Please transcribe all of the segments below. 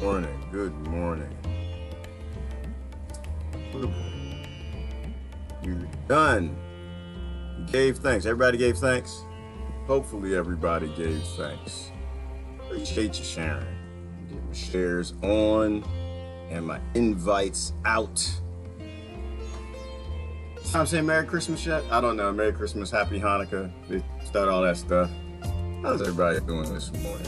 morning. Good morning. You're done. You gave thanks. Everybody gave thanks? Hopefully everybody gave thanks. Appreciate you sharing. Get my shares on and my invites out. I'm saying Merry Christmas yet? I don't know. Merry Christmas, Happy Hanukkah. They start all that stuff. How's everybody doing this morning?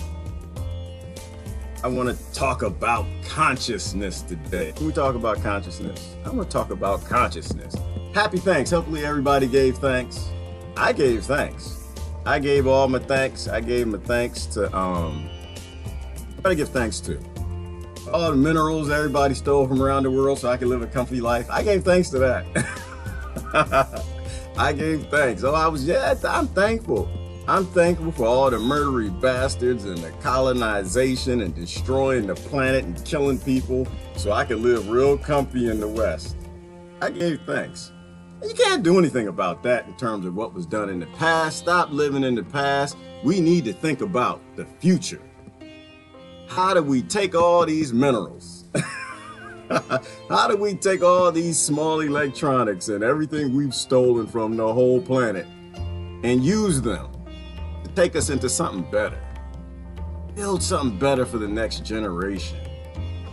I want to talk about consciousness today. When we talk about consciousness, I want to talk about consciousness. Happy thanks. Hopefully everybody gave thanks. I gave thanks. I gave all my thanks. I gave my thanks to, what I give thanks to? All the minerals everybody stole from around the world so I could live a comfy life. I gave thanks to that. I gave thanks. I'm thankful. I'm thankful for all the murdery bastards and the colonization and destroying the planet and killing people so I can live real comfy in the West. I gave thanks. And you can't do anything about that in terms of what was done in the past. Stop living in the past. We need to think about the future. How do we take all these minerals? How do we take all these small electronics and everything we've stolen from the whole planet and use them to take us into something better? Build something better for the next generation.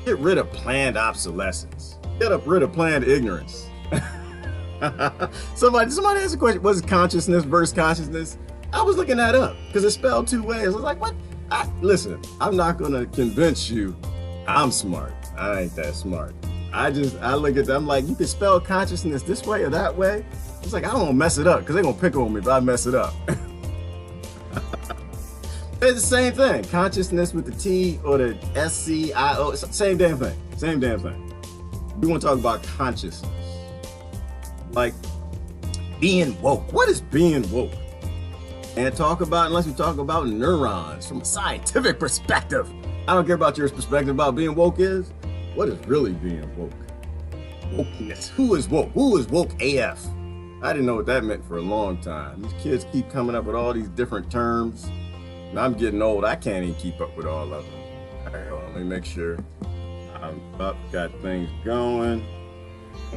Get rid of planned obsolescence. Get rid of planned ignorance. Somebody asked a question, what's consciousness versus consciousness? I was looking that up because it's spelled two ways. I was like, what? Listen, I'm not going to convince you I'm smart. I ain't that smart. I look at them, I'm like, you can spell consciousness this way or that way. It's like, I don't want to mess it up because they're going to pick on me if I mess it up. It's the same thing. Consciousness with the T or the SCIO. It's the same damn thing. Same damn thing. We want to talk about consciousness. Like being woke. What is being woke? And unless we talk about neurons from a scientific perspective. I don't care about your perspective about being woke is. What is really being woke? Wokeness. Who is woke? Who is woke AF? I didn't know what that meant for a long time. These kids keep coming up with all these different terms. And I'm getting old. I can't even keep up with all of them. All right, hold on, let me make sure I'm up, got things going.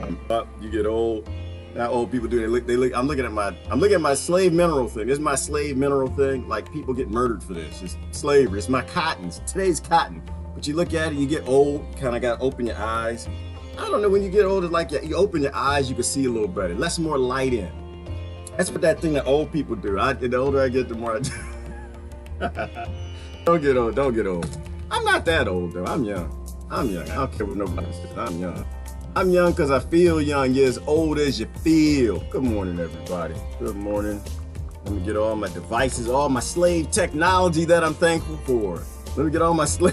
I'm up. You get old. Now old people do. They look. I'm looking at my slave mineral thing. This is my slave mineral thing. Like people get murdered for this. It's slavery. It's my cottons. Today's cotton. But you look at it, you get old. Kind of got to open your eyes. I don't know. When you get old, it's like you open your eyes, you can see a little better. Less more light in. That's what that thing that old people do. The older I get, the more I do. Don't get old. Don't get old. I'm not that old though. I'm young. I don't care what nobody says. I'm young. I'm young because I feel young. You're as old as you feel. Good morning, everybody. Good morning. Let me get all my devices, all my slave technology that I'm thankful for. Let me get all my slave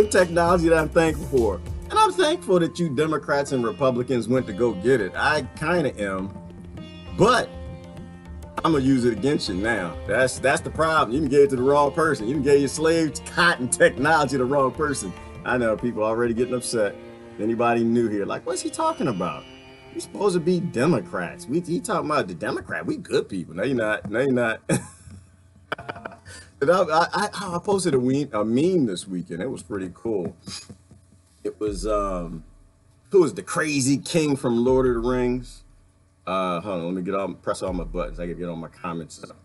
technology that I'm thankful for. And I'm thankful that you Democrats and Republicans went to go get it. I kind of am. But I'm going to use it against you now. That's the problem. You can give it to the wrong person. You can give your slave cotton technology to the wrong person. I know people already getting upset. Anybody new here, like, what's he talking about? We're supposed to be Democrats. He talking about the Democrat. We good people. No, you're not. No, you're not. I posted a meme this weekend. It was pretty cool. It was, who was the crazy king from Lord of the Rings? Hold on, let me press all my buttons. I can get all my comments up.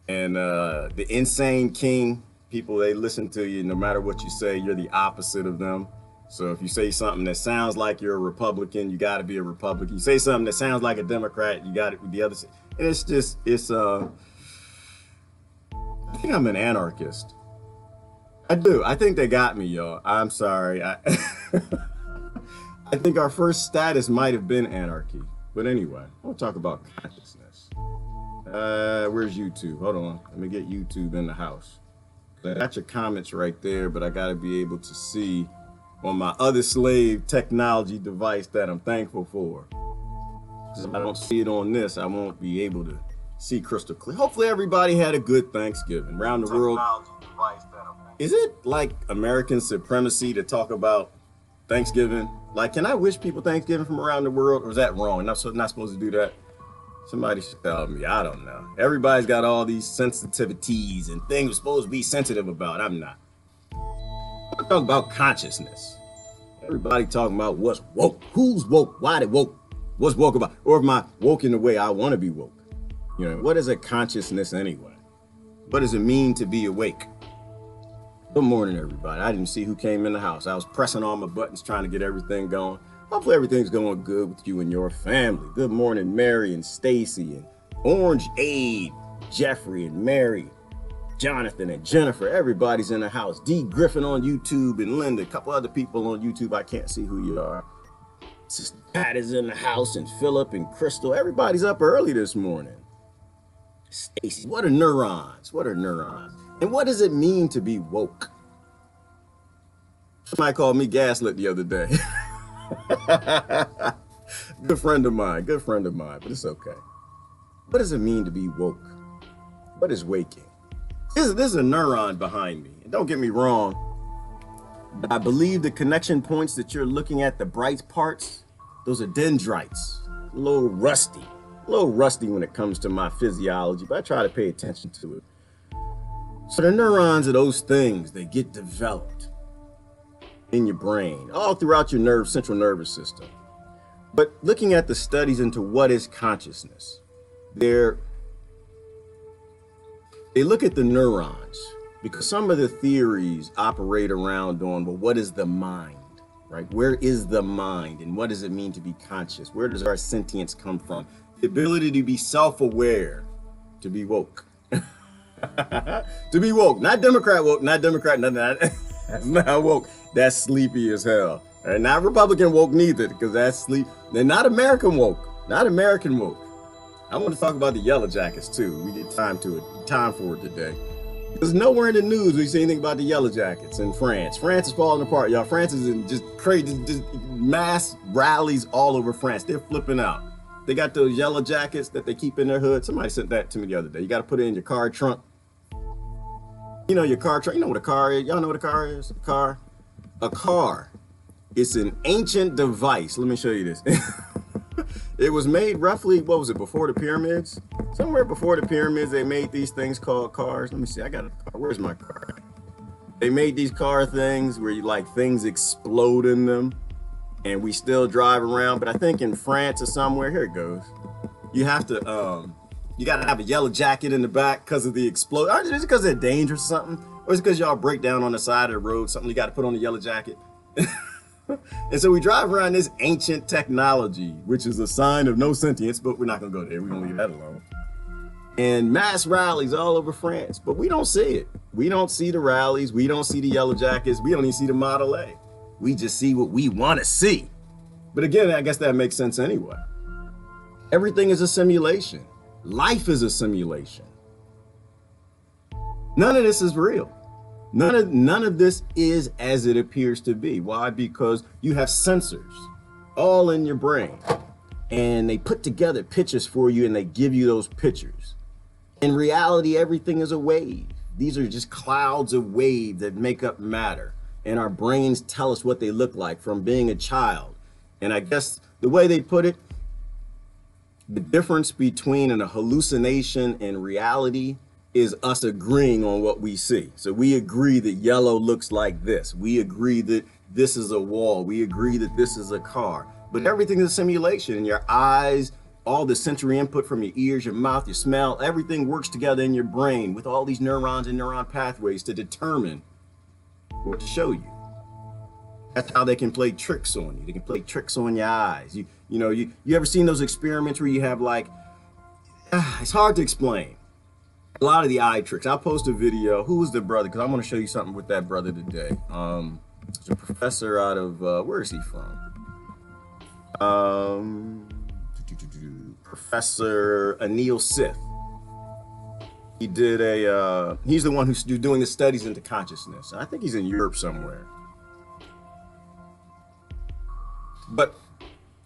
And the insane king. People, they listen to you no matter what you say. You're the opposite of them. So if you say something that sounds like you're a Republican, you got to be a Republican. You say something that sounds like a Democrat, you got it with the other side. And I think I'm an anarchist. I do. I think they got me, y'all. I'm sorry. I think our first status might have been anarchy. But anyway, I want to talk about consciousness. Where's YouTube? Hold on. Let me get YouTube in the house. I got your comments right there, but I got to be able to see on my other slave technology device that I'm thankful for. If I don't see it on this, I won't be able to see crystal clear. Hopefully everybody had a good Thanksgiving around the world. Is it like American supremacy to talk about Thanksgiving? Like, can I wish people Thanksgiving from around the world, or is that wrong? I'm not supposed to do that. Somebody should tell me. I don't know. Everybody's got all these sensitivities and things we're supposed to be sensitive about. I'm not. Talk about consciousness. Everybody talking about what's woke, who's woke, why they woke, what's woke about, or am I woke in the way I want to be woke? You know, what is a consciousness anyway? What does it mean to be awake? Good morning, everybody. I didn't see who came in the house. I was pressing all my buttons trying to get everything going. Hopefully everything's going good with you and your family. Good morning, Mary and Stacy and Orange Aid, Jeffrey and Mary, Jonathan and Jennifer. Everybody's in the house. D. Griffin on YouTube and Linda. A couple other people on YouTube. I can't see who you are. Sister Pat is in the house and Philip and Crystal. Everybody's up early this morning. Stacy, what are neurons? What are neurons? And what does it mean to be woke? Somebody called me gaslit the other day. Good friend of mine, but it's okay. What does it mean to be woke? What is waking? This is a neuron behind me. And don't get me wrong, but I believe the connection points that you're looking at, the bright parts, those are dendrites. A little rusty when it comes to my physiology, but I try to pay attention to it. So the neurons are those things that get developed in your brain, all throughout your central nervous system. But looking at the studies into what is consciousness, they look at the neurons because some of the theories operate around on, well, what is the mind, right? Where is the mind and what does it mean to be conscious? Where does our sentience come from? The ability to be self-aware, to be woke. To be woke, not Democrat woke, nothing. That's not woke. That's sleepy as hell. And not Republican woke neither, because that's sleep. They're not American woke, not American woke. I want to talk about the Yellow Jackets too. We get time for it today. Because nowhere in the news we see anything about the Yellow Jackets in France. France is falling apart, y'all. France is in just crazy, just mass rallies all over France. They're flipping out. They got those yellow jackets that they keep in their hood. Somebody sent that to me the other day. You got to put it in your car trunk. You know your car trunk. You know what a car is. Y'all know what a car is? A car. It's an ancient device. Let me show you this. It was made roughly, what was it, before the pyramids? Somewhere before the pyramids, they made these things called cars. Let me see. I got a car. Where's my car? They made these car things where things explode in them. And we still drive around, but I think in France or somewhere, here it goes. You have to, you got to have a yellow jacket in the back because of the explosion. Is it because they're dangerous or something? Or is it because y'all break down on the side of the road, something you got to put on the yellow jacket? And so we drive around this ancient technology, which is a sign of no sentience, but we're not going to go there. We're going to leave that alone. And mass rallies all over France, but we don't see it. We don't see the rallies. We don't see the yellow jackets. We don't even see the Model A. We just see what we want to see. But again, I guess that makes sense anyway. Everything is a simulation. Life is a simulation. None of this is real. None of this is as it appears to be. Why? Because you have sensors all in your brain and they put together pictures for you and they give you those pictures. In reality, everything is a wave. These are just clouds of wave that make up matter. And our brains tell us what they look like from being a child. And I guess the way they put it, the difference between a hallucination and reality is us agreeing on what we see. So we agree that yellow looks like this. We agree that this is a wall. We agree that this is a car. But everything is a simulation. And your eyes, all the sensory input from your ears, your mouth, your smell, everything works together in your brain with all these neurons and neuron pathways to determine what to show you. That's how they can play tricks on you. They can play tricks on your eyes. You ever seen those experiments where you have it's hard to explain. A lot of the eye tricks. I'll post a video. Who was the brother? Because I want to show you something with that brother today. It's a professor out of, where is he from? Professor Anil, Seth. He did he's the one who's doing the studies into consciousness. I think he's in Europe somewhere. But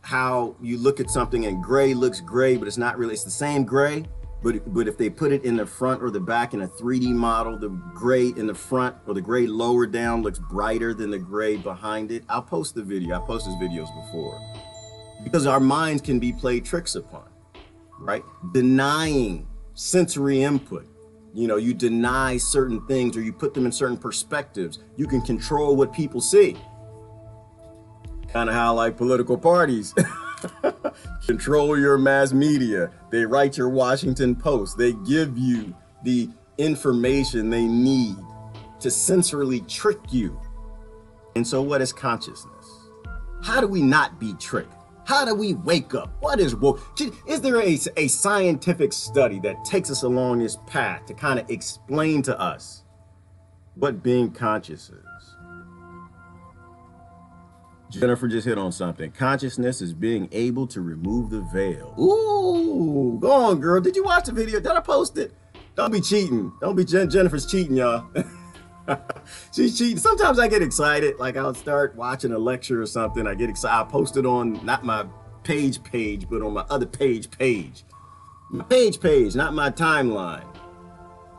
how you look at something and gray looks gray, but it's not really, it's the same gray. But if they put it in the front or the back in a 3D model, the gray in the front or the gray lower down looks brighter than the gray behind it. I'll post the video. I posted videos before. Because our minds can be played tricks upon, right? Denying sensory input You know, you deny certain things or you put them in certain perspectives. You can control what people see. Kind of how like political parties control your mass media. They write your Washington Post. They give you the information they need to sensorily trick you. And so what is consciousness? How do we not be tricked? How do we wake up? What is woke? Is there a scientific study that takes us along this path to kind of explain to us what being conscious is? Jennifer just hit on something. Consciousness is being able to remove the veil. Ooh, go on, girl. Did you watch the video? Did I post it? Don't be cheating. Don't be Jennifer's cheating, y'all. She's cheating. Sometimes I get excited, like I'll start watching a lecture or something. I get excited. I post it on not my page, but on my other page. My page, not my timeline.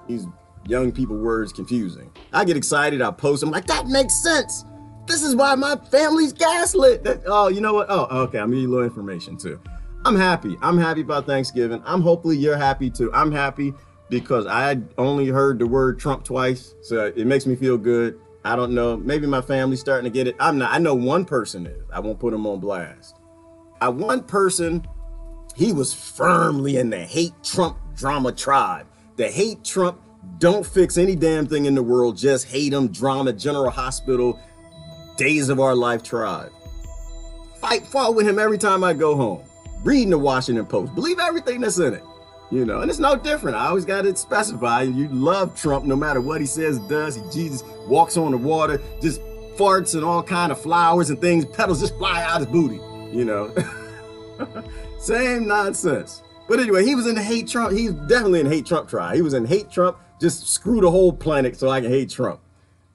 These young people words confusing. I get excited. I post them like that makes sense. This is why my family's gaslit. Oh, you know what? Oh, okay. I'm giving you a little information too. I'm happy. I'm happy about Thanksgiving. Hopefully you're happy too. I'm happy because I only heard the word Trump twice, so it makes me feel good. I don't know, maybe my family's starting to get it. I'm not. I know one person is. I won't put him on blast. One person, he was firmly in the hate Trump drama tribe. The hate Trump, don't fix any damn thing in the world, just hate him, drama, General Hospital, days of our life tribe. Fought with him every time I go home. Reading the Washington Post, believe everything that's in it. You know, and it's no different. I always got to specify. You love Trump no matter what he says, does. Jesus walks on the water, just farts and all kind of flowers and things, petals just fly out his booty, you know. Same nonsense. But anyway, he was in the hate Trump. He's definitely in hate Trump tribe. He was in hate Trump, just screw the whole planet so I can hate Trump.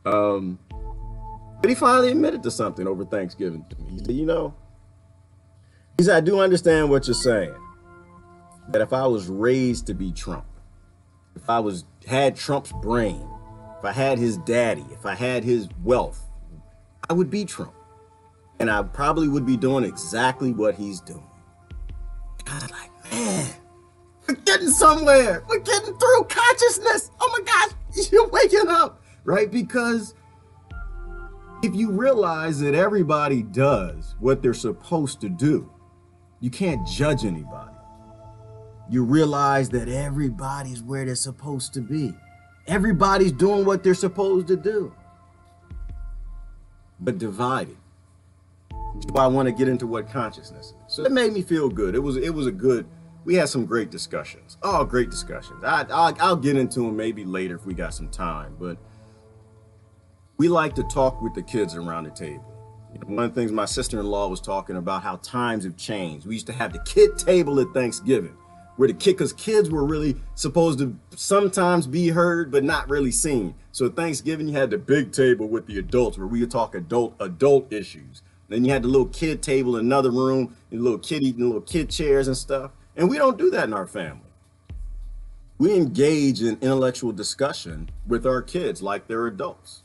But he finally admitted to something over Thanksgiving to me. He said, you know, he said, I do understand what you're saying. That if I was raised to be Trump, if I had Trump's brain, if I had his daddy, if I had his wealth, I would be Trump. And I probably would be doing exactly what he's doing. I was like, man, we're getting somewhere. We're getting through consciousness. Oh my gosh, you're waking up, right? Because if you realize that everybody does what they're supposed to do, you can't judge anybody. You realize that everybody's where they're supposed to be. Everybody's doing what they're supposed to do, but divided. That's why I want to get into what consciousness is. So it made me feel good. It was a good, we had some great discussions. Oh, great discussions. I'll get into them maybe later if we got some time, but we like to talk with the kids around the table. You know, one of the things my sister-in-law was talking about, how times have changed. We used to have the kid table at Thanksgiving, where because kids were really supposed to sometimes be heard, but not really seen. So at Thanksgiving, you had the big table with the adults where we would talk adult issues. Then you had the little kid table in another room, and little kid eating little kid chairs and stuff. And we don't do that in our family. We engage in intellectual discussion with our kids like they're adults.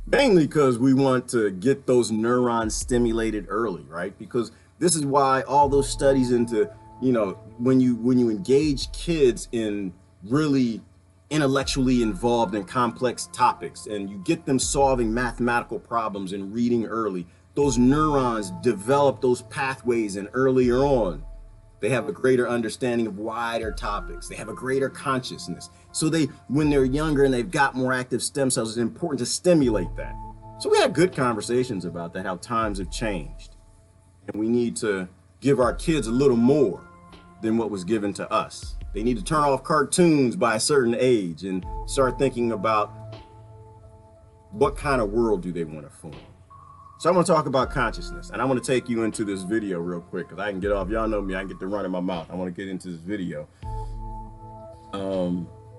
Mainly because we want to get those neurons stimulated early, right? Because this is why all those studies into, you know, when you engage kids in really intellectually involved in complex topics and you get them solving mathematical problems and reading early, those neurons develop those pathways, and earlier on, they have a greater understanding of wider topics. They have a greater consciousness. So when they're younger and they've got more active stem cells, it's important to stimulate that. So we had good conversations about that, how times have changed. And we need to give our kids a little more than what was given to us. They need to turn off cartoons by a certain age and start thinking about what kind of world do they want to form. So I want to talk about consciousness, and I want to take you into this video real quick because I can get off. Y'all know me, I can get the run in my mouth. I want to get into this video.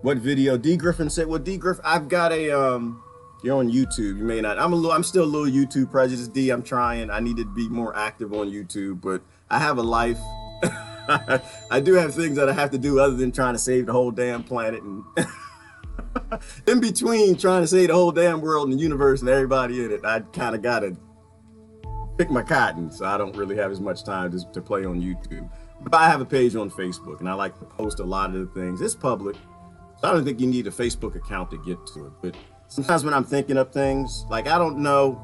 What video? D Griffin said, well, D Griffin, I've got a, you're on YouTube. You may not, I'm still a little YouTube prejudiced, D. I'm trying. I need to be more active on YouTube, but I have a life. I do have things that I have to do other than trying to save the whole damn planet, and in between trying to save the whole damn world and the universe and everybody in it, I kind of got to pick my cotton, so I don't really have as much time to play on YouTube. But I have a page on Facebook, and I like to post a lot of the things. It's public, I don't think you need a Facebook account to get to it, but sometimes when I'm thinking of things, like I don't know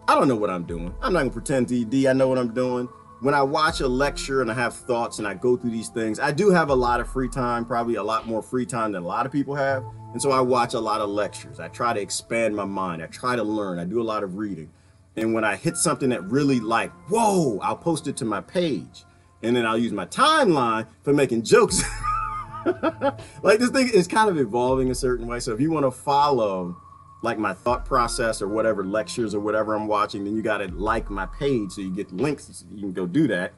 what I'm doing. I'm not gonna pretend I know what I'm doing. When I watch a lecture and I have thoughts and I go through these things, I do have a lot of free time, probably a lot more free time than a lot of people have. And so I watch a lot of lectures. I try to expand my mind. I try to learn. I do a lot of reading. And when I hit something that really like, whoa, I'll post it to my page. And then I'll use my timeline for making jokes. Like this thing is kind of evolving a certain way. So if you want to follow like my thought process or whatever lectures or whatever I'm watching, then you got to like my page so you get links. So you can go do that.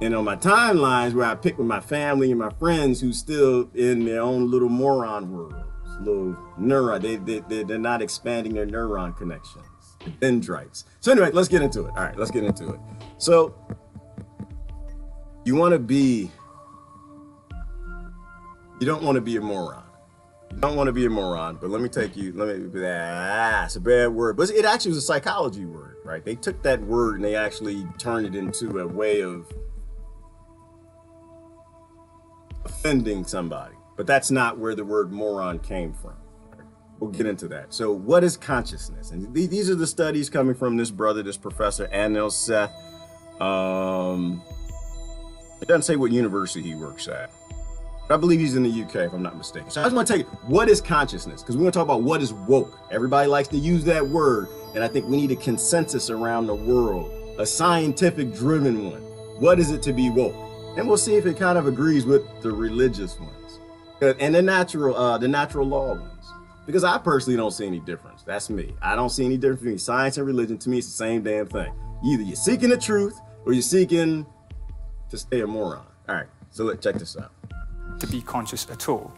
And on my timelines where I pick with my family and my friends who's still in their own little moron world, little neuron, they're not expanding their neuron connections, dendrites. So anyway, let's get into it. All right, let's get into it. So you don't want to be a moron. You don't want to be a moron, but it's a bad word, but it actually was a psychology word, right? They took that word and they actually turned it into a way of offending somebody, but that's not where the word moron came from. We'll get into that. So what is consciousness? And these are the studies coming from this brother, this professor, Anil, Seth. It doesn't say what university he works at. I believe he's in the UK, if I'm not mistaken. So I just want to tell you, what is consciousness? Because we're going to talk about what is woke. Everybody likes to use that word, and I think we need a consensus around the world, a scientific-driven one. What is it to be woke? And we'll see if it kind of agrees with the religious ones and the natural law ones. Because I personally don't see any difference. That's me. I don't see any difference between science and religion. To me, it's the same damn thing. Either you're seeking the truth or you're seeking to stay a moron. All right, so let's check this out. To be conscious at all.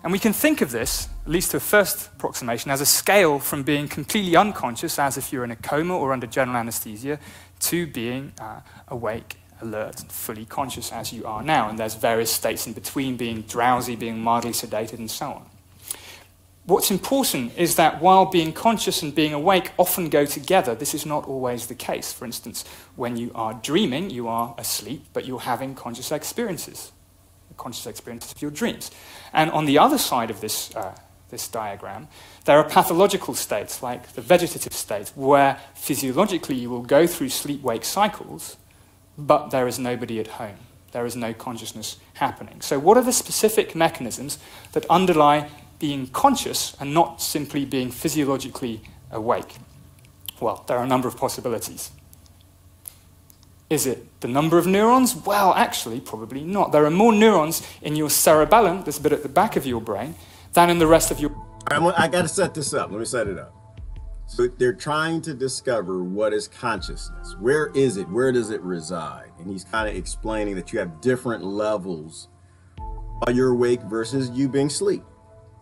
And we can think of this, at least to a first approximation, as a scale from being completely unconscious, as if you're in a coma or under general anesthesia, to being awake, alert, and fully conscious as you are now. And there's various states in between, being drowsy, being mildly sedated, and so on. What's important is that while being conscious and being awake often go together, this is not always the case. For instance, when you are dreaming, you are asleep, but you're having conscious experiences of your dreams. And on the other side of this diagram, there are pathological states, like the vegetative state, where physiologically you will go through sleep-wake cycles, but there is nobody at home. There is no consciousness happening. So what are the specific mechanisms that underlie being conscious and not simply being physiologically awake? Well, there are a number of possibilities. Is it the number of neurons? Well, actually, probably not. There are more neurons in your cerebellum, this bit at the back of your brain, than in the rest of your... I got to set this up. Let me set it up. So they're trying to discover what is consciousness. Where is it? Where does it reside? And he's kind of explaining that you have different levels while you're awake versus you being asleep,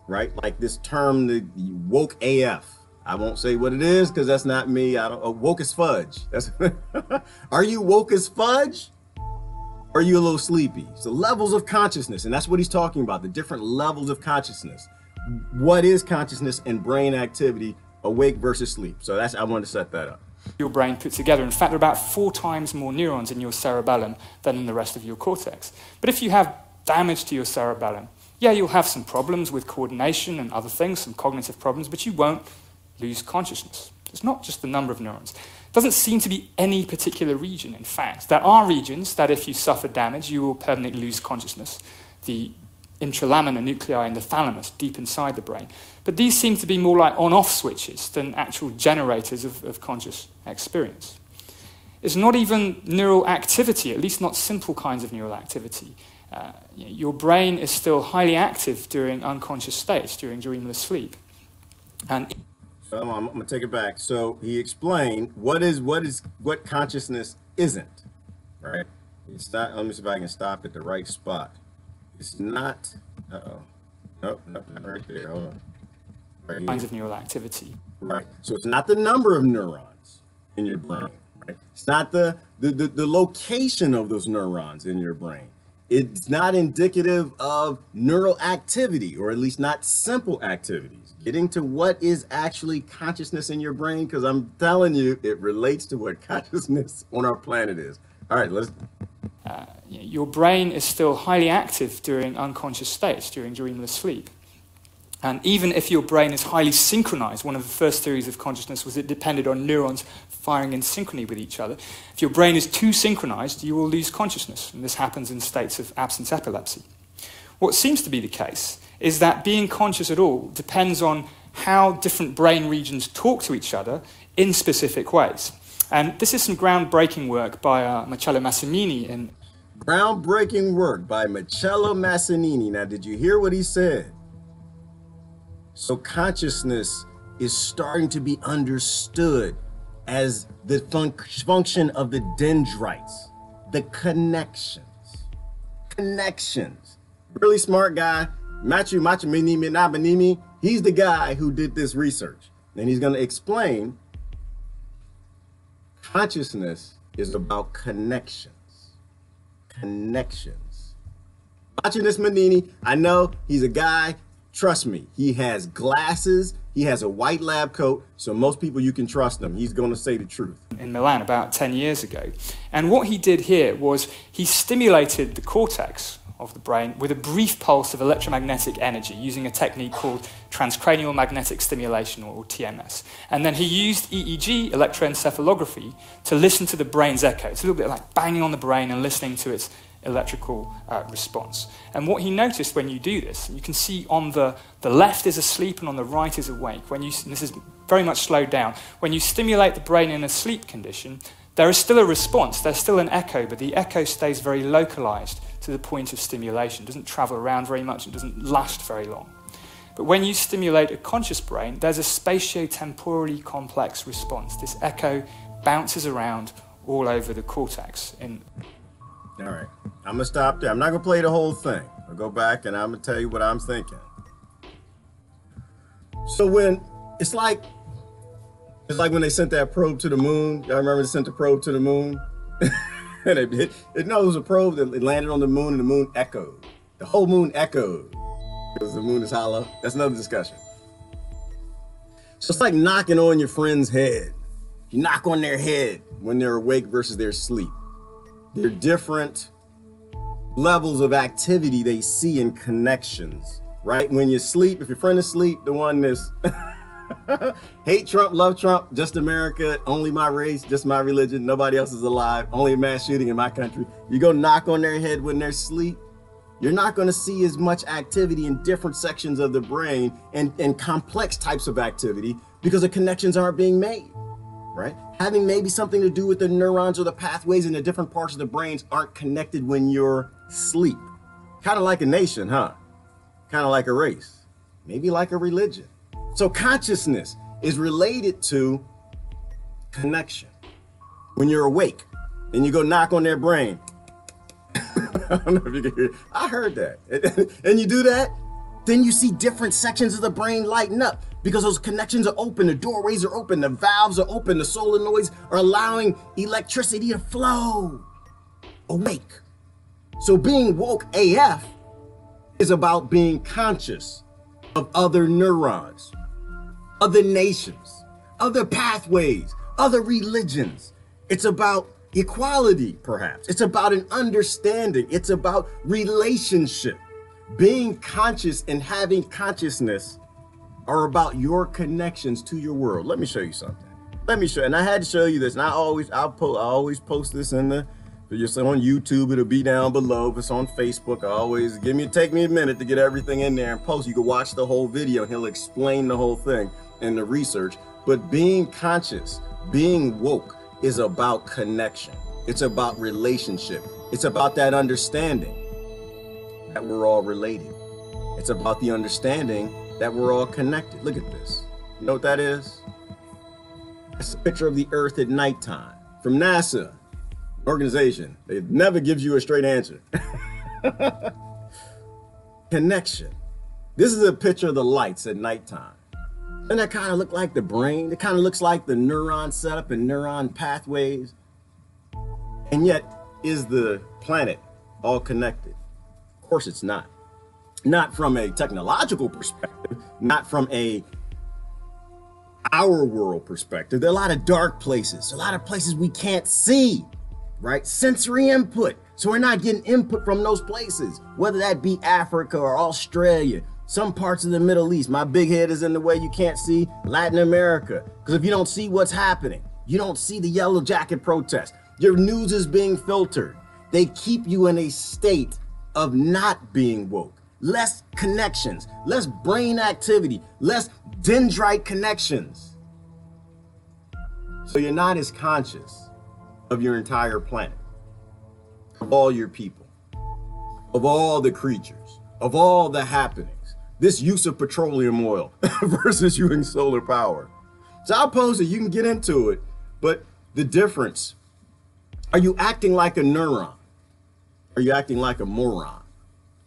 right? Like this term, the woke AF. I won't say what it is because that's not me. Woke as fudge. Are you woke as fudge? Or are you a little sleepy? So levels of consciousness, and that's what he's talking about, the different levels of consciousness. What is consciousness and brain activity, awake versus sleep? So I wanted to set that up. Your brain put together. In fact, there are about 4 times more neurons in your cerebellum than in the rest of your cortex. But if you have damage to your cerebellum, yeah, you'll have some problems with coordination and other things, some cognitive problems, but you won't lose consciousness. It's not just the number of neurons. It doesn't seem to be any particular region, in fact. There are regions that if you suffer damage, you will permanently lose consciousness. The intralaminar nuclei in the thalamus, deep inside the brain. But these seem to be more like on-off switches than actual generators of conscious experience. It's not even neural activity, at least not simple kinds of neural activity. Your brain is still highly active during unconscious states, during dreamless sleep. And I'm gonna take it back. So he explained what consciousness isn't, right? It's not. Let me see if I can stop at the right spot. It's not. Nope, not right there. Hold on. Right kinds of neural activity. Right. So it's not the number of neurons in your brain. Right. It's not the location of those neurons in your brain. It's not indicative of neural activity, or at least not simple activities. Getting to what is actually consciousness in your brain, because I'm telling you, it relates to what consciousness on our planet is. All right, let's... your brain is still highly active during unconscious states, during dreamless sleep. And even if your brain is highly synchronized, one of the first theories of consciousness was it depended on neurons firing in synchrony with each other. If your brain is too synchronized, you will lose consciousness, and this happens in states of absence epilepsy. What seems to be the case is that being conscious at all depends on how different brain regions talk to each other in specific ways. And this is some groundbreaking work by Marcello Massimini. Groundbreaking work by Marcello Massimini. Now, did you hear what he said? So consciousness is starting to be understood as the function of the dendrites, the connections. Really smart guy, Massimini, he's the guy who did this research. And he's going to explain consciousness is about connections. Watching this Manini, I know he's a guy. Trust me, he has glasses, he has a white lab coat, so most people you can trust him. He's going to say the truth. In Milan about 10 years ago. And what he did here was he stimulated the cortex of the brain with a brief pulse of electromagnetic energy using a technique called transcranial magnetic stimulation, or TMS. And then he used EEG, electroencephalography, to listen to the brain's echo. It's a little bit like banging on the brain and listening to its electrical response. And what he noticed when you do this, you can see on the left is asleep and on the right is awake. And this is very much slowed down. When you stimulate the brain in a sleep condition, there is still a response, there's still an echo, but the echo stays very localized to the point of stimulation. It doesn't travel around very much, it doesn't last very long. But when you stimulate a conscious brain, there's a spatio-temporally complex response. This echo bounces around all over the cortex. All right, I'm gonna stop there. I'm not gonna play the whole thing. I'll go back and I'm gonna tell you what I'm thinking. So when it's like when they sent that probe to the moon. Y'all remember they sent the probe to the moon? And it knows a probe that it landed on the moon and the moon echoed. The whole moon echoed because the moon is hollow. That's another discussion. So it's like knocking on your friend's head. You knock on their head when they're awake versus their sleep. They're different levels of activity they see in connections, right? When you sleep, if your friend is asleep, the one that's hate Trump, love Trump, just America, only my race, just my religion, nobody else is alive, only a mass shooting in my country. You go knock on their head when they're asleep, you're not going to see as much activity in different sections of the brain and complex types of activity because the connections aren't being made, right? Having maybe something to do with the neurons or the pathways in the different parts of the brains aren't connected when you're asleep. Kind of like a nation, huh? Kind of like a race, maybe like a religion. So consciousness is related to connection. When you're awake and you go knock on their brain, I don't know if you can hear it. I heard that. And you do that, then you see different sections of the brain lighten up because those connections are open, the doorways are open, the valves are open, the solenoids are allowing electricity to flow. Awake. So being woke AF is about being conscious of other neurons, other nations, other pathways, other religions. It's about equality, perhaps. It's about an understanding. It's about relationship. Being conscious and having consciousness are about your connections to your world. Let me show you something. Let me show, and I had to show you this. And I always post this in the, if it's on YouTube, it'll be down below. If it's on Facebook, take me a minute to get everything in there and post. You can watch the whole video and he'll explain the whole thing in the research. But being conscious, being woke is about connection. It's about relationship. It's about that understanding that we're all related. It's about the understanding that we're all connected. Look at this. You know what that is? It's a picture of the Earth at nighttime from NASA. Organization. It never gives you a straight answer. Connection. This is a picture of the lights at nighttime. And that kind of look like the brain. It kind of looks like the neuron setup and neuron pathways. And yet, is the planet all connected? Of course it's not. Not from a technological perspective, not from our world perspective. There are a lot of dark places, a lot of places we can't see. Right? Sensory input. So we're not getting input from those places, whether that be Africa or Australia, some parts of the Middle East. My big head is in the way you can't see Latin America. Because if you don't see what's happening, you don't see the yellow jacket protest. Your news is being filtered. They keep you in a state of not being woke. Less connections, less brain activity, less dendrite connections. So you're not as conscious of your entire planet, of all your people, of all the creatures, of all the happenings. This use of petroleum oil versus using solar power. So I'll pose it, you can get into it, but the difference, are you acting like a neuron? Are you acting like a moron?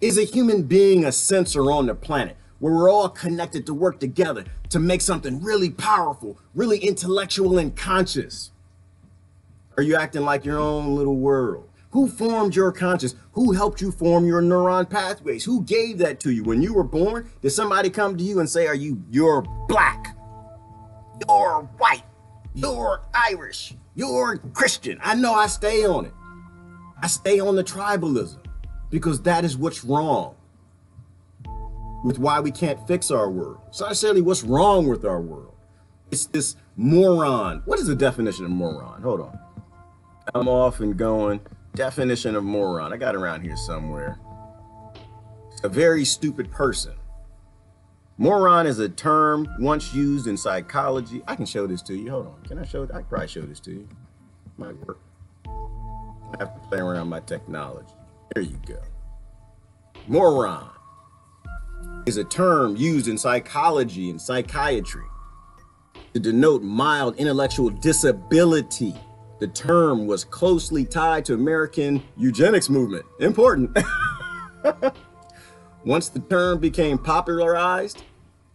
Is a human being a sensor on the planet where we're all connected to work together to make something really powerful, really intellectual and conscious? Are you acting like your own little world? Who formed your conscious? Who helped you form your neuron pathways? Who gave that to you? When you were born, did somebody come to you and say, you're black, you're white, you're Irish, you're Christian? I know I stay on it. I stay on the tribalism because that is what's wrong with why we can't fix our world. It's not necessarily what's wrong with our world. It's this moron. What is the definition of moron? Hold on. I'm off and going. Definition of moron. I got it around here somewhere. A very stupid person. Moron is a term once used in psychology. I can show this to you. Hold on. Can I show it? I can probably show this to you. Might work. I have to play around my technology. There you go. Moron is a term used in psychology and psychiatry to denote mild intellectual disability. The term was closely tied to American eugenics movement. Important. Once the term became popularized,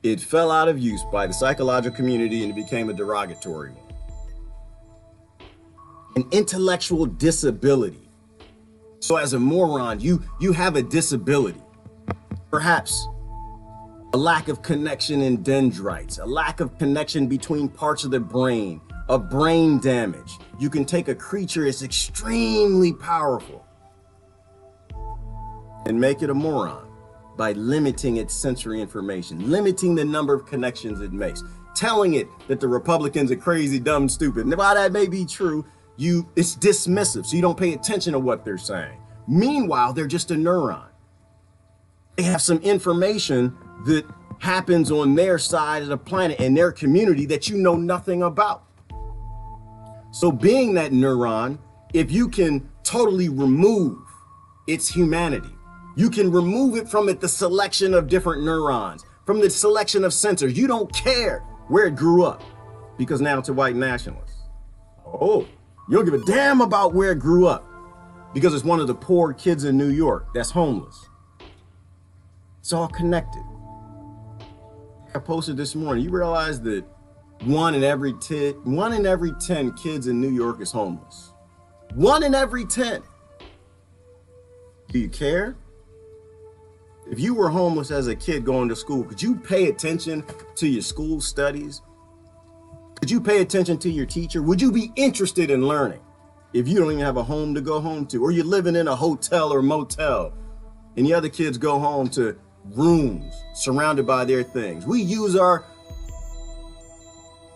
it fell out of use by the psychological community and it became a derogatory one. An intellectual disability. So as a moron, you have a disability. Perhaps a lack of connection in dendrites, a lack of connection between parts of the brain, a brain damage. You can take a creature that's extremely powerful and make it a moron by limiting its sensory information, limiting the number of connections it makes, telling it that the Republicans are crazy, dumb, stupid. And while that may be true, it's dismissive, so you don't pay attention to what they're saying. Meanwhile, they're just a neuron. They have some information that happens on their side of the planet and their community that you know nothing about. So being that neuron, if you can totally remove its humanity, you can remove it from the selection of different neurons, from the selection of sensors. You don't care where it grew up because now it's a white nationalist. Oh, you don't give a damn about where it grew up because it's one of the poor kids in New York that's homeless. It's all connected. I posted this morning, you realize that one in every 10 kids in New York is homeless. 1 in every 10. Do you care? If you were homeless as a kid going to school, could you pay attention to your school studies? Could you pay attention to your teacher? Would you be interested in learning if you don't even have a home to go home to? Or you're living in a hotel or motel and the other kids go home to rooms surrounded by their things. We use our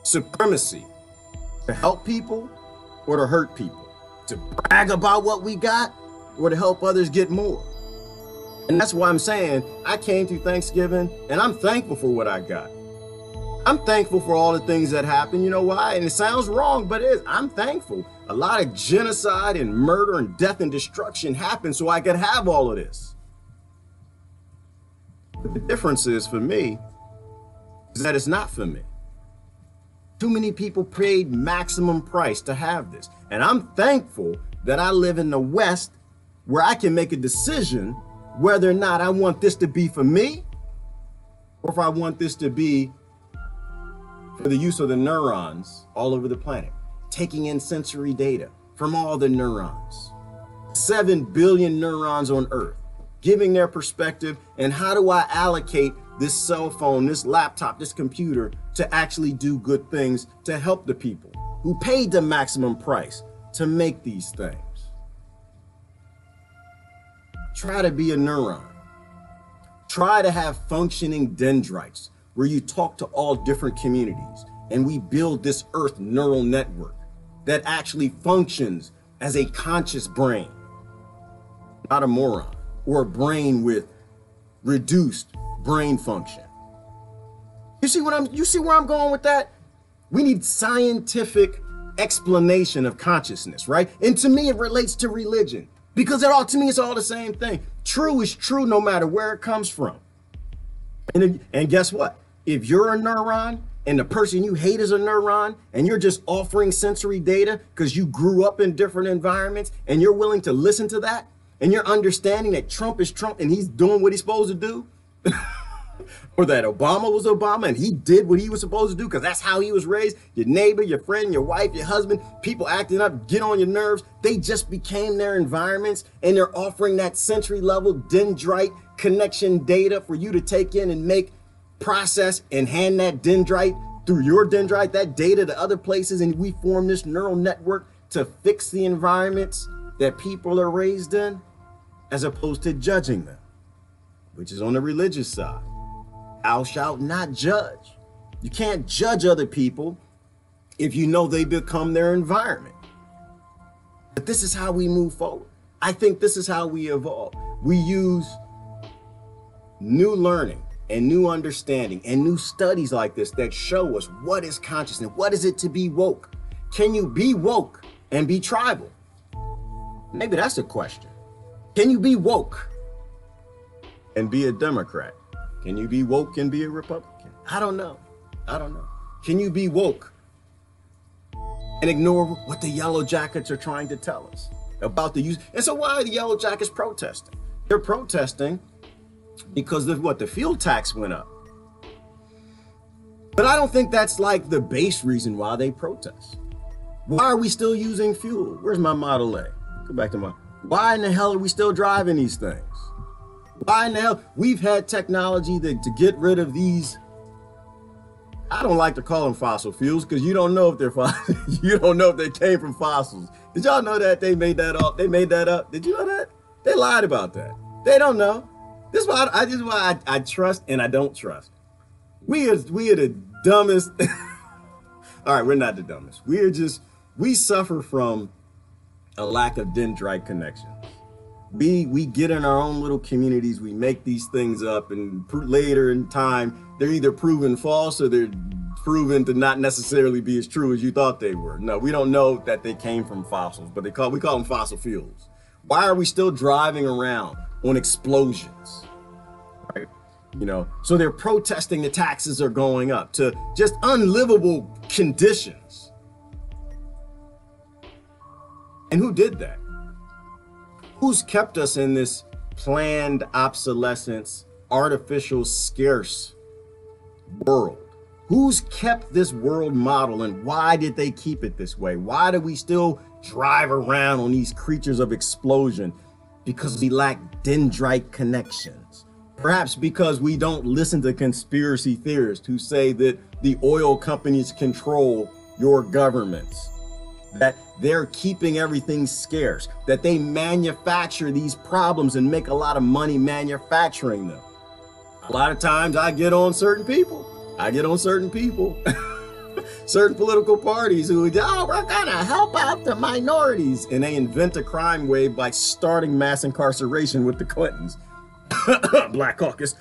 supremacy to help people or to hurt people, to brag about what we got or to help others get more. And that's why I'm saying I came through Thanksgiving and I'm thankful for what I got. I'm thankful for all the things that happened. You know why? And it sounds wrong, but it is. I'm thankful. A lot of genocide and murder and death and destruction happened so I could have all of this. But the difference is for me is that it's not for me. Too many people paid maximum price to have this. And I'm thankful that I live in the West where I can make a decision whether or not I want this to be for me or if I want this to be for the use of the neurons all over the planet, taking in sensory data from all the neurons. 7 billion neurons on Earth, giving their perspective, and how do I allocate this cell phone, this laptop, this computer to actually do good things to help the people who paid the maximum price to make these things. Try to be a neuron. Try to have functioning dendrites where you talk to all different communities and we build this Earth neural network that actually functions as a conscious brain, not a moron, or a brain with reduced brain function. You see where I'm going with that? We need scientific explanation of consciousness, right? And to me, it relates to religion because to me, it's all the same thing. True is true no matter where it comes from. And guess what? If you're a neuron and the person you hate is a neuron and you're just offering sensory data because you grew up in different environments and you're willing to listen to that and you're understanding that Trump is Trump and he's doing what he's supposed to do, or that Obama was Obama and he did what he was supposed to do because that's how he was raised, your neighbor, your friend, your wife, your husband, people acting up, get on your nerves, they just became their environments and they're offering that sensory level dendrite connection data for you to take in and make, process, and hand that dendrite through your dendrite, that data to other places, and we form this neural network to fix the environments that people are raised in, as opposed to judging them, which is on the religious side. Thou shalt not judge. You can't judge other people if you know they become their environment. But this is how we move forward. I think this is how we evolve. We use new learning and new understanding and new studies like this that show us what is consciousness. What is it to be woke? Can you be woke and be tribal? Maybe that's a question. Can you be woke and be a Democrat? Can you be woke and be a Republican? I don't know. Can you be woke and ignore what the Yellow Jackets are trying to tell us about the use? And so why are the Yellow Jackets protesting? They're protesting because of what? The fuel tax went up. But I don't think that's like the base reason why they protest. Why are we still using fuel? Where's my Model A? Go back to why in the hell are we still driving these things? Why in the hell? We've had technology to get rid of these. I don't like to call them fossil fuels because you don't know if they're fossil. You don't know if they came from fossils. Did y'all know that they made that up? They made that up. Did you know that? They lied about that. They don't know. This is why I trust and I don't trust. We are the dumbest. All right, we're not the dumbest. We suffer from a lack of dendrite connections. We get in our own little communities, we make these things up, and later in time, they're either proven false or they're proven to not necessarily be as true as you thought they were. No, we don't know that they came from fossils, but we call them fossil fuels. Why are we still driving around on explosions? Right? So they're protesting the taxes are going up to just unlivable conditions. And who did that? Who's kept us in this planned obsolescence, artificial scarce world? Who's kept this world model and why did they keep it this way? Why do we still drive around on these creatures of explosion? Because we lack dendrite connections. Perhaps because we don't listen to conspiracy theorists who say that the oil companies control your governments, that they're keeping everything scarce, that they manufacture these problems and make a lot of money manufacturing them. A lot of times I get on certain people, certain political parties who, we're gonna help out the minorities. And they invent a crime wave by starting mass incarceration with the Clintons. Black Caucus.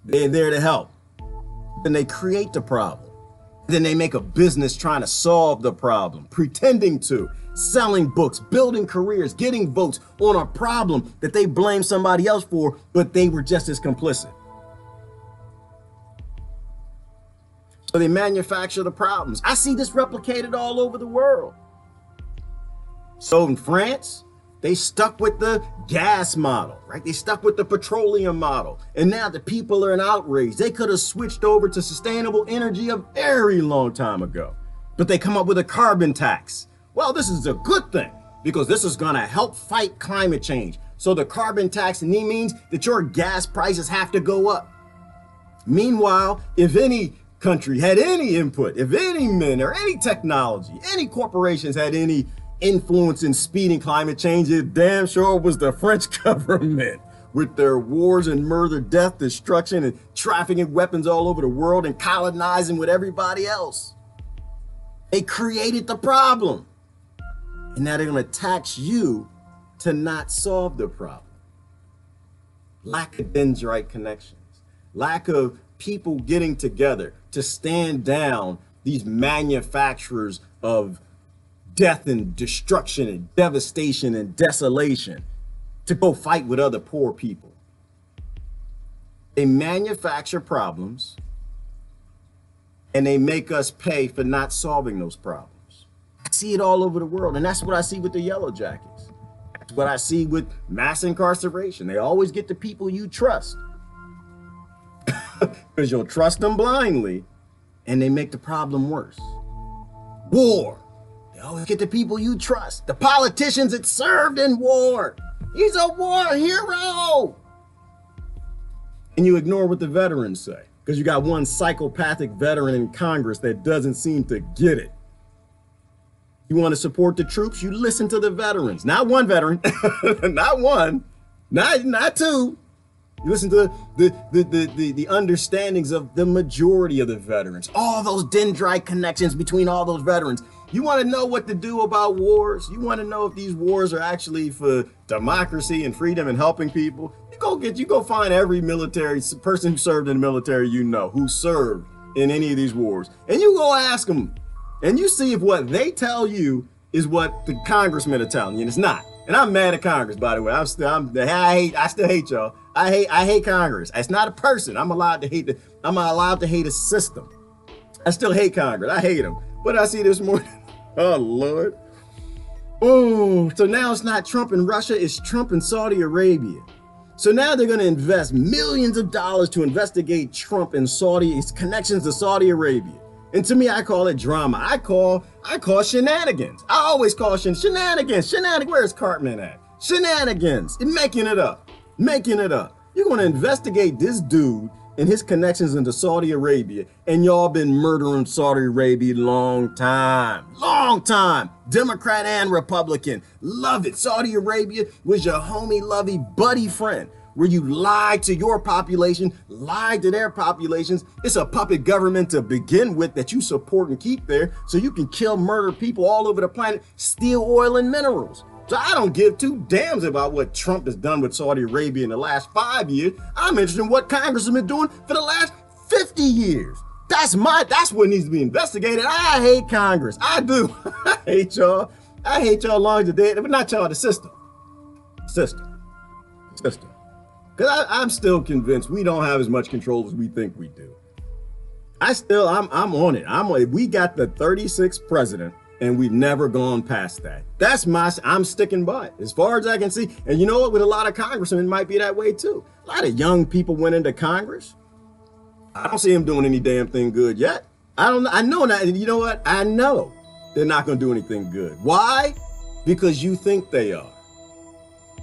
They're there to help. Then they create the problem. Then they make a business trying to solve the problem, pretending to, selling books, building careers, getting votes on a problem that they blame somebody else for, but they were just as complicit. So they manufacture the problems. I see this replicated all over the world. So in France, they stuck with the gas model, right? They stuck with the petroleum model. And now the people are in outrage. They could have switched over to sustainable energy a very long time ago, but they come up with a carbon tax. Well, this is a good thing because this is gonna help fight climate change. So the carbon tax means that your gas prices have to go up. Meanwhile, if any country had any input, if any men or any technology, any corporations had any influence in speeding climate change, it damn sure was the French government with their wars and murder, death, destruction, and trafficking weapons all over the world and colonizing with everybody else. They created the problem. And now they're going to tax you to not solve the problem. Lack of dendrite connections, lack of people getting together to stand down these manufacturers of death and destruction and devastation and desolation to go fight with other poor people. They manufacture problems and they make us pay for not solving those problems. I see it all over the world, and that's what I see with the Yellow Jackets. That's what I see with mass incarceration. They always get the people you trust because you'll trust them blindly and they make the problem worse. War. They always get the people you trust. The politicians that served in war. He's a war hero. And you ignore what the veterans say because you got one psychopathic veteran in Congress that doesn't seem to get it. You want to support the troops? You listen to the veterans. Not one veteran, not one, not two. You listen to the understandings of the majority of the veterans. All those dendrite connections between all those veterans. You want to know what to do about wars? You want to know if these wars are actually for democracy and freedom and helping people? You go find every military person who served in the military who served in any of these wars, and you go ask them, and you see if what they tell you is what the congressmen are telling you, and it's not. And I'm mad at Congress, by the way. I still hate y'all. I hate Congress. It's not a person. I'm allowed to hate a system. I still hate Congress. I hate them. What I see this morning, oh Lord. Oh, so now it's not Trump and Russia, it's Trump and Saudi Arabia. So now they're going to invest millions of dollars to investigate Trump and his connections to Saudi Arabia. And to me, I call it drama. I call shenanigans. I always call shenanigans. Where's Cartman at? Shenanigans. And making it up. You're going to investigate this dude and his connections into Saudi Arabia, and y'all been murdering Saudi Arabia long time. Democrat and Republican. Love it. Saudi Arabia was your homie, lovey, buddy friend, where you lied to your population, lied to their populations. It's a puppet government to begin with that you support and keep there so you can kill, murder people all over the planet, steal oil and minerals. So I don't give two damns about what Trump has done with Saudi Arabia in the last 5 years. I'm interested in what Congress has been doing for the last 50 years. That's what needs to be investigated. I hate Congress. I do. I hate y'all. I hate y'all long as they're dead, but not y'all, the system. Because I'm still convinced we don't have as much control as we think we do. I'm on it. We got the 36th president, and we've never gone past that. I'm sticking by it as far as I can see. And you know what? With a lot of congressmen, it might be that way too. A lot of young people went into Congress. I don't see them doing any damn thing good yet. I know that. You know what? I know they're not going to do anything good. Why? Because you think they are.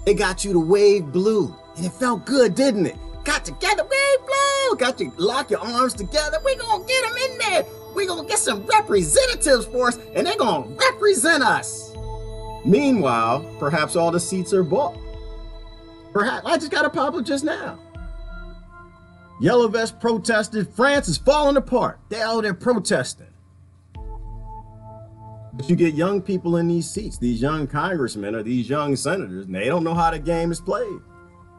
They got you to wave blue, and it felt good, didn't it? Got together, wave blue. Got you lock your arms together. We're going to get them in there. We're going to get some representatives for us, and they're going to represent us. Meanwhile, perhaps all the seats are bought. Perhaps. I just got a pop up just now. Yellow Vest protested. France is falling apart. They're out there protesting. But you get young people in these seats, these young congressmen or these young senators, and they don't know how the game is played.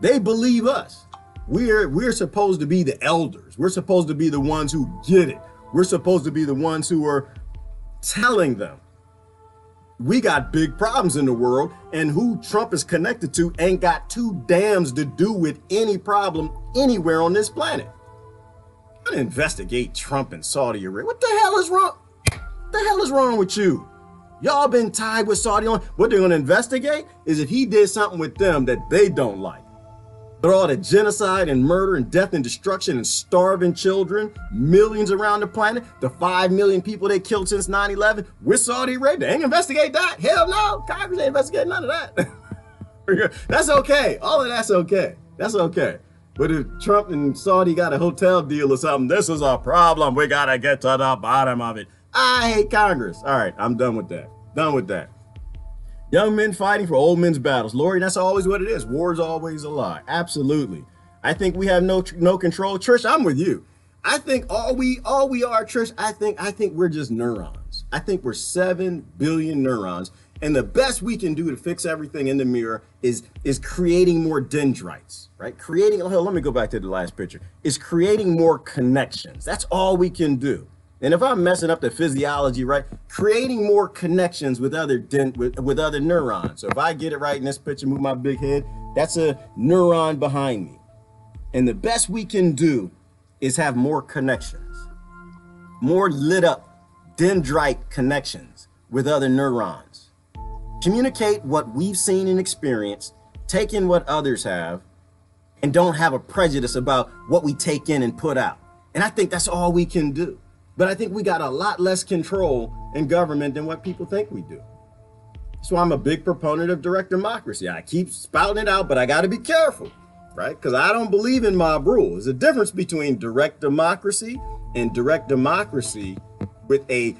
They believe us. We're supposed to be the elders. We're supposed to be the ones who get it. We're supposed to be the ones who are telling them we got big problems in the world, and who Trump is connected to ain't got two dams to do with any problem anywhere on this planet. I'm gonna investigate Trump and Saudi Arabia. What the hell is wrong? What the hell is wrong with you? Y'all been tied with Saudi on. What they're gonna investigate is if he did something with them that they don't like. But all the genocide and murder and death and destruction and starving children, millions around the planet, the 5 million people they killed since 9/11 with Saudi Arabia, they ain't investigate that. Hell no, Congress ain't investigate none of that. That's okay. All of that's okay. That's okay. But if Trump and Saudi got a hotel deal or something, this is a problem. We gotta get to the bottom of it. I hate Congress. All right, I'm done with that. Young men fighting for old men's battles. Lori, that's always what it is. War's always a lie. Absolutely. I think we have no control. Trish, I'm with you. I think all we are, Trish, I think we're just neurons. I think we're 7 billion neurons. And the best we can do to fix everything in the mirror is creating more dendrites, right? Let me go back to the last picture. Is creating more connections. That's all we can do. And if I'm messing up the physiology, right, creating more connections with other neurons. So if I get it right in this picture, move my big head, that's a neuron behind me. And the best we can do is have more connections, more lit up dendrite connections with other neurons. Communicate what we've seen and experienced, take in what others have, and don't have a prejudice about what we take in and put out. And I think that's all we can do. But I think we got a lot less control in government than what people think we do. So I'm a big proponent of direct democracy. I keep spouting it out, but I got to be careful, right? Because I don't believe in mob rule. There's a difference between direct democracy and direct democracy with a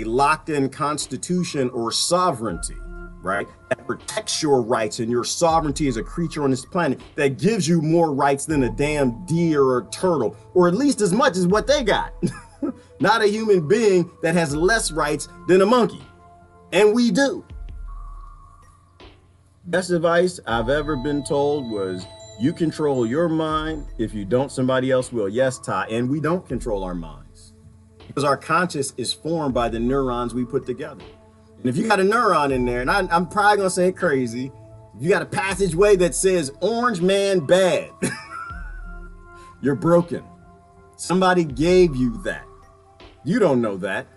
locked-in constitution or sovereignty, right? That protects your rights and your sovereignty as a creature on this planet, that gives you more rights than a damn deer or a turtle, or at least as much as what they got. Not a human being that has less rights than a monkey. And we do. Best advice I've ever been told was, you control your mind. If you don't, somebody else will. Yes, Ty, and we don't control our minds. Because our conscious is formed by the neurons we put together. And if you got a neuron in there, and I'm probably gonna say it crazy, if you got a passageway that says orange man bad, you're broken. Somebody gave you that. You don't know that.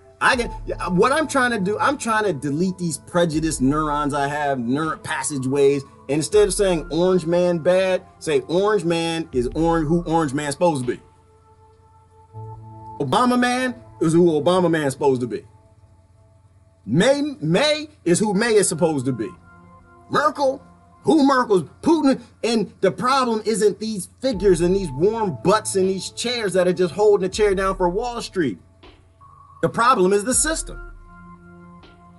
What I'm trying to do, I'm trying to delete these prejudiced neurons I have, passageways. And instead of saying orange man bad, say orange man is who orange man's supposed to be. Obama man is who Obama man's supposed to be. May is who May is supposed to be. Merkel, who Merkel's, Putin. And the problem isn't these figures and these warm butts in these chairs that are just holding the chair down for Wall Street. The problem is the system.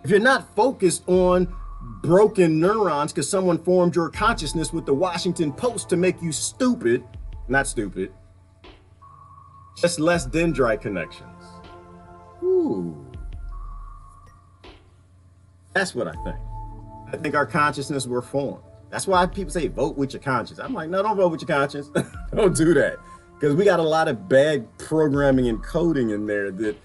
If you're not focused on broken neurons because someone formed your consciousness with the Washington Post to make you stupid, not stupid, just less dendrite connections. Ooh. That's what I think. I think our consciousness were formed. That's why people say vote with your conscience. I'm like, no, don't vote with your conscience. Don't do that. Because we got a lot of bad programming and coding in there that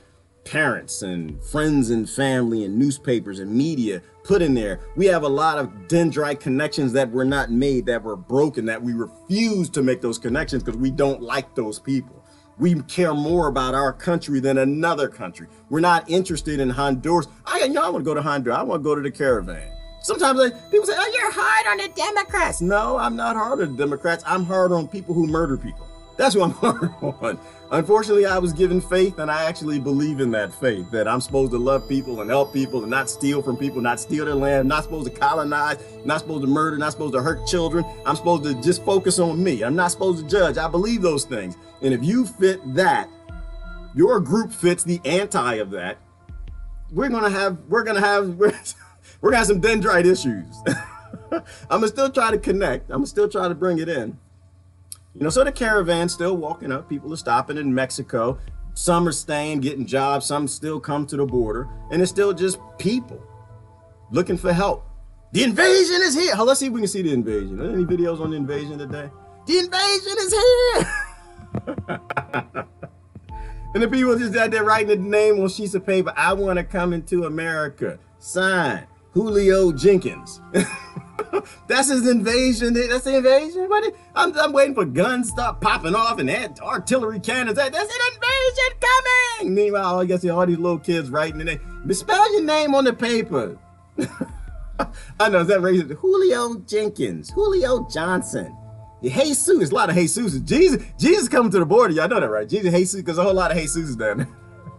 parents and friends and family and newspapers and media put in there. We have a lot of dendrite connections that were not made, that were broken, that we refuse to make those connections because we don't like those people. We care more about our country than another country. We're not interested in Honduras. I want to go to Honduras. I want to go to the caravan. Sometimes people say, oh, you're hard on the Democrats. No, I'm not hard on the Democrats. I'm hard on people who murder people. That's what I'm hard on. Unfortunately, I was given faith, and I actually believe in that faith, that I'm supposed to love people and help people and not steal from people, not steal their land, not supposed to colonize, not supposed to murder, not supposed to hurt children. I'm supposed to just focus on me. I'm not supposed to judge. I believe those things. And if you fit that, your group fits the anti of that, we're gonna have some dendrite issues. I'm gonna still try to connect. I'm gonna still try to bring it in. You know, so the caravan's still walking up. People are stopping in Mexico. Some are staying, getting jobs. Some still come to the border. And it's still just people looking for help. The invasion is here. Let's see if we can see the invasion. Are there any videos on the invasion today? The invasion is here. And the people just out there writing the name on sheets of paper. I want to come into America. Sign Julio Jenkins. That's his invasion. That's the invasion. I'm waiting for guns to start popping off and artillery cannons. There's an invasion coming. Meanwhile, I guess all these little kids writing their name. Spell your name on the paper. I know, is that racist? Julio Jenkins, Julio Johnson. Jesus, there's a lot of Jesuses. Jesus coming to the border. Y'all know that, right? Jesus, because a whole lot of Jesuses down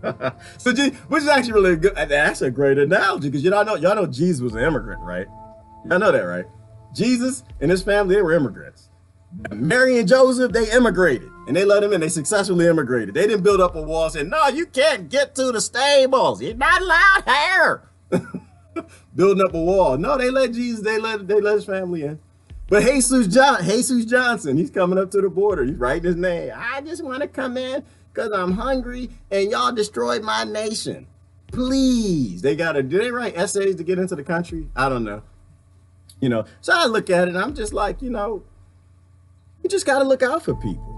there. So, which is actually really good. That's a great analogy because y'all know Jesus was an immigrant, right? Y'all know that, right? Jesus and his family, they were immigrants. Mary and Joseph, they immigrated and they let them in. They successfully immigrated. They didn't build up a wall saying, no, you can't get to the stables. You're not allowed here. building up a wall. No, they let Jesus, they let his family in. But Jesus Johnson, he's coming up to the border. He's writing his name. I just want to come in because I'm hungry and y'all destroyed my nation. Please. Do they write essays to get into the country? I don't know. So I look at it and I'm just like, you just got to look out for people.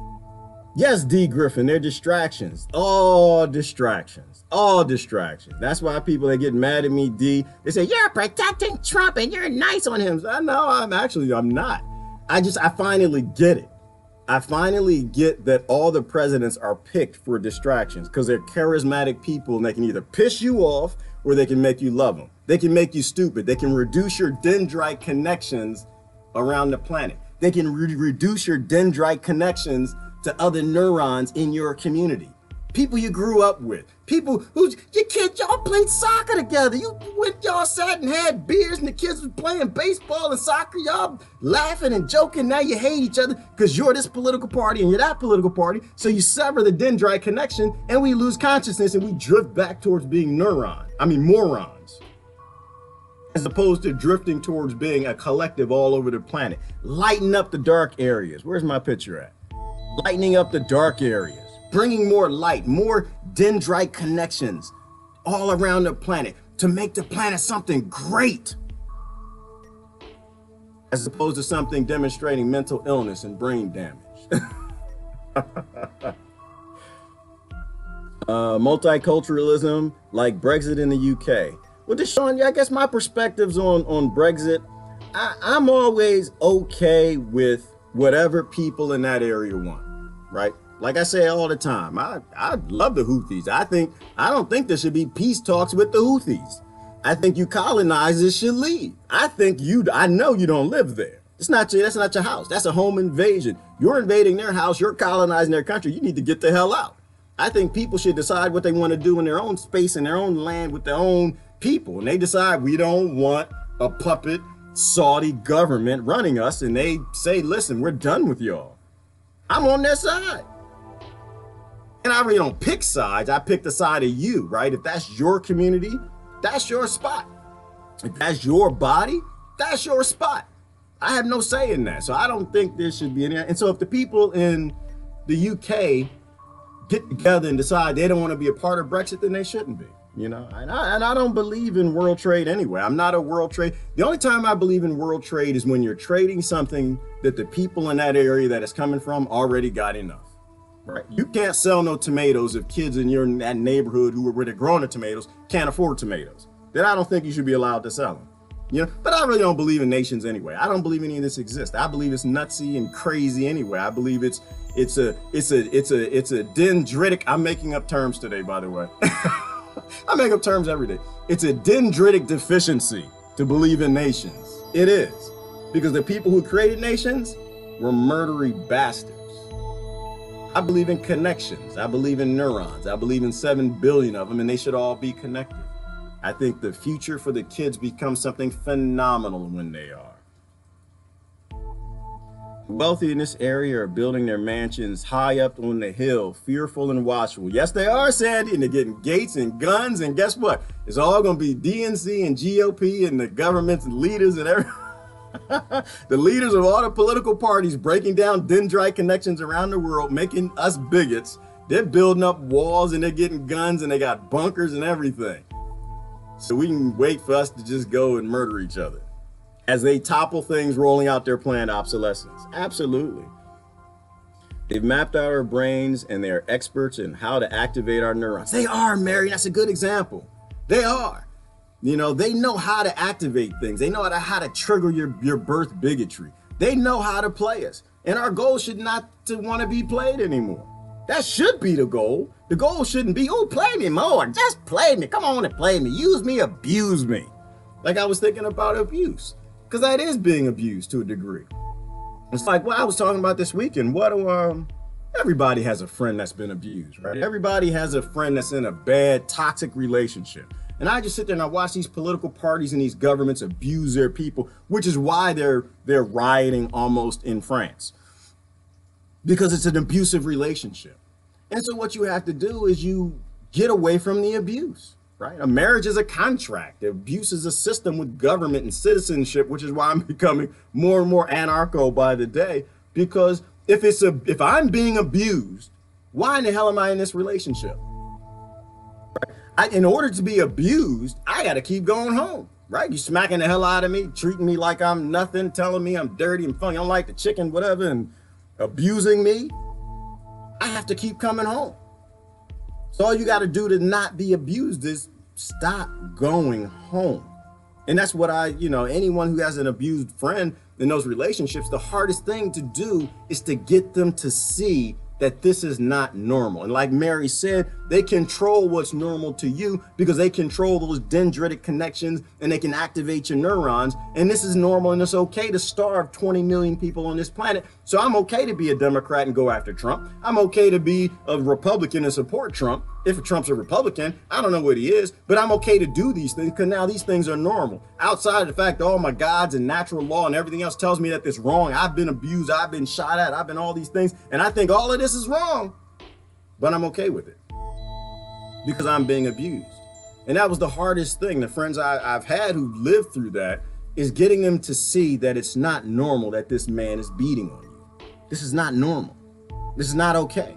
Yes, D. Griffin, they're distractions. All distractions. All distractions. That's why people that get mad at me, D, they say, you're protecting Trump and you're nice on him. I know I'm not. I finally get it. I finally get that all the presidents are picked for distractions because they're charismatic people and they can either piss you off or they can make you love them. They can make you stupid. They can reduce your dendrite connections around the planet. They can reduce your dendrite connections to other neurons in your community. People you grew up with. People your kids, y'all played soccer together. Y'all sat and had beers and the kids was playing baseball and soccer. Y'all laughing and joking. Now you hate each other because you're this political party and you're that political party. So you sever the dendrite connection and we lose consciousness and we drift back towards being morons. As opposed to drifting towards being a collective all over the planet. Lighten up the dark areas. Where's my picture at? Lightening up the dark areas. Bringing more light, more dendrite connections all around the planet to make the planet something great. As opposed to something demonstrating mental illness and brain damage. Multiculturalism like Brexit in the UK. Well, Deshaun, I guess my perspectives on Brexit, I'm always okay with whatever people in that area want, right? Like I say all the time, I love the Houthis. I don't think there should be peace talks with the Houthis. I think you colonizers should leave. I know you don't live there. That's not your house. That's a home invasion. You're invading their house. You're colonizing their country. You need to get the hell out. I think people should decide what they want to do in their own space, in their own land, with their own people. And they decide we don't want a puppet Saudi government running us. And they say, listen, we're done with y'all. I'm on their side. And I really don't pick sides. I pick the side of you, right? If that's your community, that's your spot. If that's your body, that's your spot. I have no say in that. So I don't think there should be any. And so if the people in the UK get together and decide they don't want to be a part of Brexit, then they shouldn't be, And I don't believe in world trade anyway. I'm not a world trade. The only time I believe in world trade is when you're trading something that the people in that area that it's coming from already got enough. Right. You can't sell no tomatoes if kids in that neighborhood where they're growing the tomatoes can't afford tomatoes. Then I don't think you should be allowed to sell them. But I really don't believe in nations anyway. I don't believe any of this exists. I believe it's nutsy and crazy anyway. I believe it's a dendritic. I'm making up terms today, by the way. I make up terms every day. It's a dendritic deficiency to believe in nations. It is. Because the people who created nations were murdery bastards. I believe in connections. I believe in neurons. I believe in 7 billion of them, and they should all be connected. I think the future for the kids becomes something phenomenal when they are. The wealthy in this area are building their mansions high up on the hill, fearful and watchful. Yes, they are, Sandy, and they're getting gates and guns, and guess what? It's all going to be DNC and GOP and the governments and leaders and everything. The leaders of all the political parties breaking down dendrite connections around the world, making us bigots. They're building up walls and they're getting guns and they got bunkers and everything. So we can wait for us to just go and murder each other as they topple things, rolling out their planned obsolescence. Absolutely. They've mapped out our brains and they're experts in how to activate our neurons. They are, Mary. That's a good example. They are. They know how to activate things. They know how to trigger your birth bigotry. They know how to play us. And our goal should not to want to be played anymore. That should be the goal. The goal shouldn't be, oh, play me more. Just play me. Come on and play me. Use me, abuse me. Like I was thinking about abuse. Because that is being abused to a degree. It's like what I was talking about this weekend. Everybody has a friend that's been abused, right? Everybody has a friend that's in a bad, toxic relationship. And I just sit there and I watch these political parties and these governments abuse their people, which is why they're rioting almost in France. Because it's an abusive relationship. And so what you have to do is you get away from the abuse, right? A marriage is a contract. Abuse is a system with government and citizenship, which is why I'm becoming more and more anarcho by the day. Because if I'm being abused, why in the hell am I in this relationship? Right? In order to be abused, I got to keep going home, right? You smacking the hell out of me, treating me like I'm nothing, telling me I'm dirty and funny, I don't like the chicken, whatever, and abusing me. I have to keep coming home. So all you got to do to not be abused is stop going home. And that's what anyone who has an abused friend in those relationships, the hardest thing to do is to get them to see that this is not normal. And like Mary said, they control what's normal to you because they control those dendritic connections and they can activate your neurons. And this is normal and it's okay to starve 20 million people on this planet. So I'm okay to be a Democrat and go after Trump. I'm okay to be a Republican and support Trump. If Trump's a Republican, I don't know what he is, but I'm okay to do these things because now these things are normal. Outside of the fact that all my gods and natural law and everything else tells me that this is wrong. I've been abused, I've been shot at, I've been all these things. And I think all of this is wrong, but I'm okay with it because I'm being abused. And that was the hardest thing. The friends I've had who lived through that is getting them to see that it's not normal that this man is beating on you. This is not normal. This is not okay.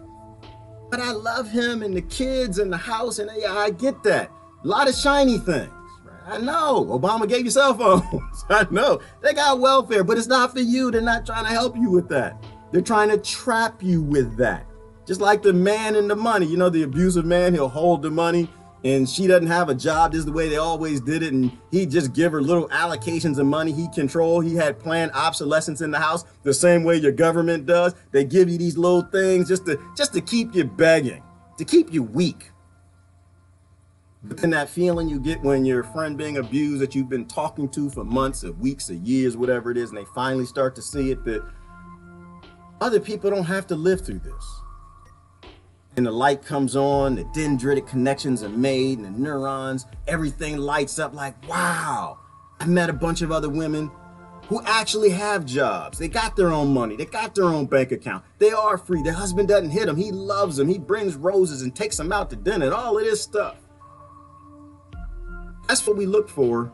But I love him and the kids and the house, and I get that. A lot of shiny things. Right? I know. Obama gave you cell phones. I know. They got welfare, but it's not for you. They're not trying to help you with that. They're trying to trap you with that. Just like the man and the money. You know, the abusive man, he'll hold the money, and she doesn't have a job. This is the way they always did it, and he'd just give her little allocations of money he controlled. He had planned obsolescence in the house the same way your government does. They give you these little things just to keep you begging, to keep you weak. But then that feeling you get when your friend being abused that you've been talking to for months or weeks or years, whatever it is, and they finally start to see it, that other people don't have to live through this. And the light comes on, the dendritic connections are made, and the neurons, everything lights up like, wow. I met a bunch of other women who actually have jobs. They got their own money. They got their own bank account. They are free. Their husband doesn't hit them. He loves them. He brings roses and takes them out to dinner and all of this stuff. That's what we look for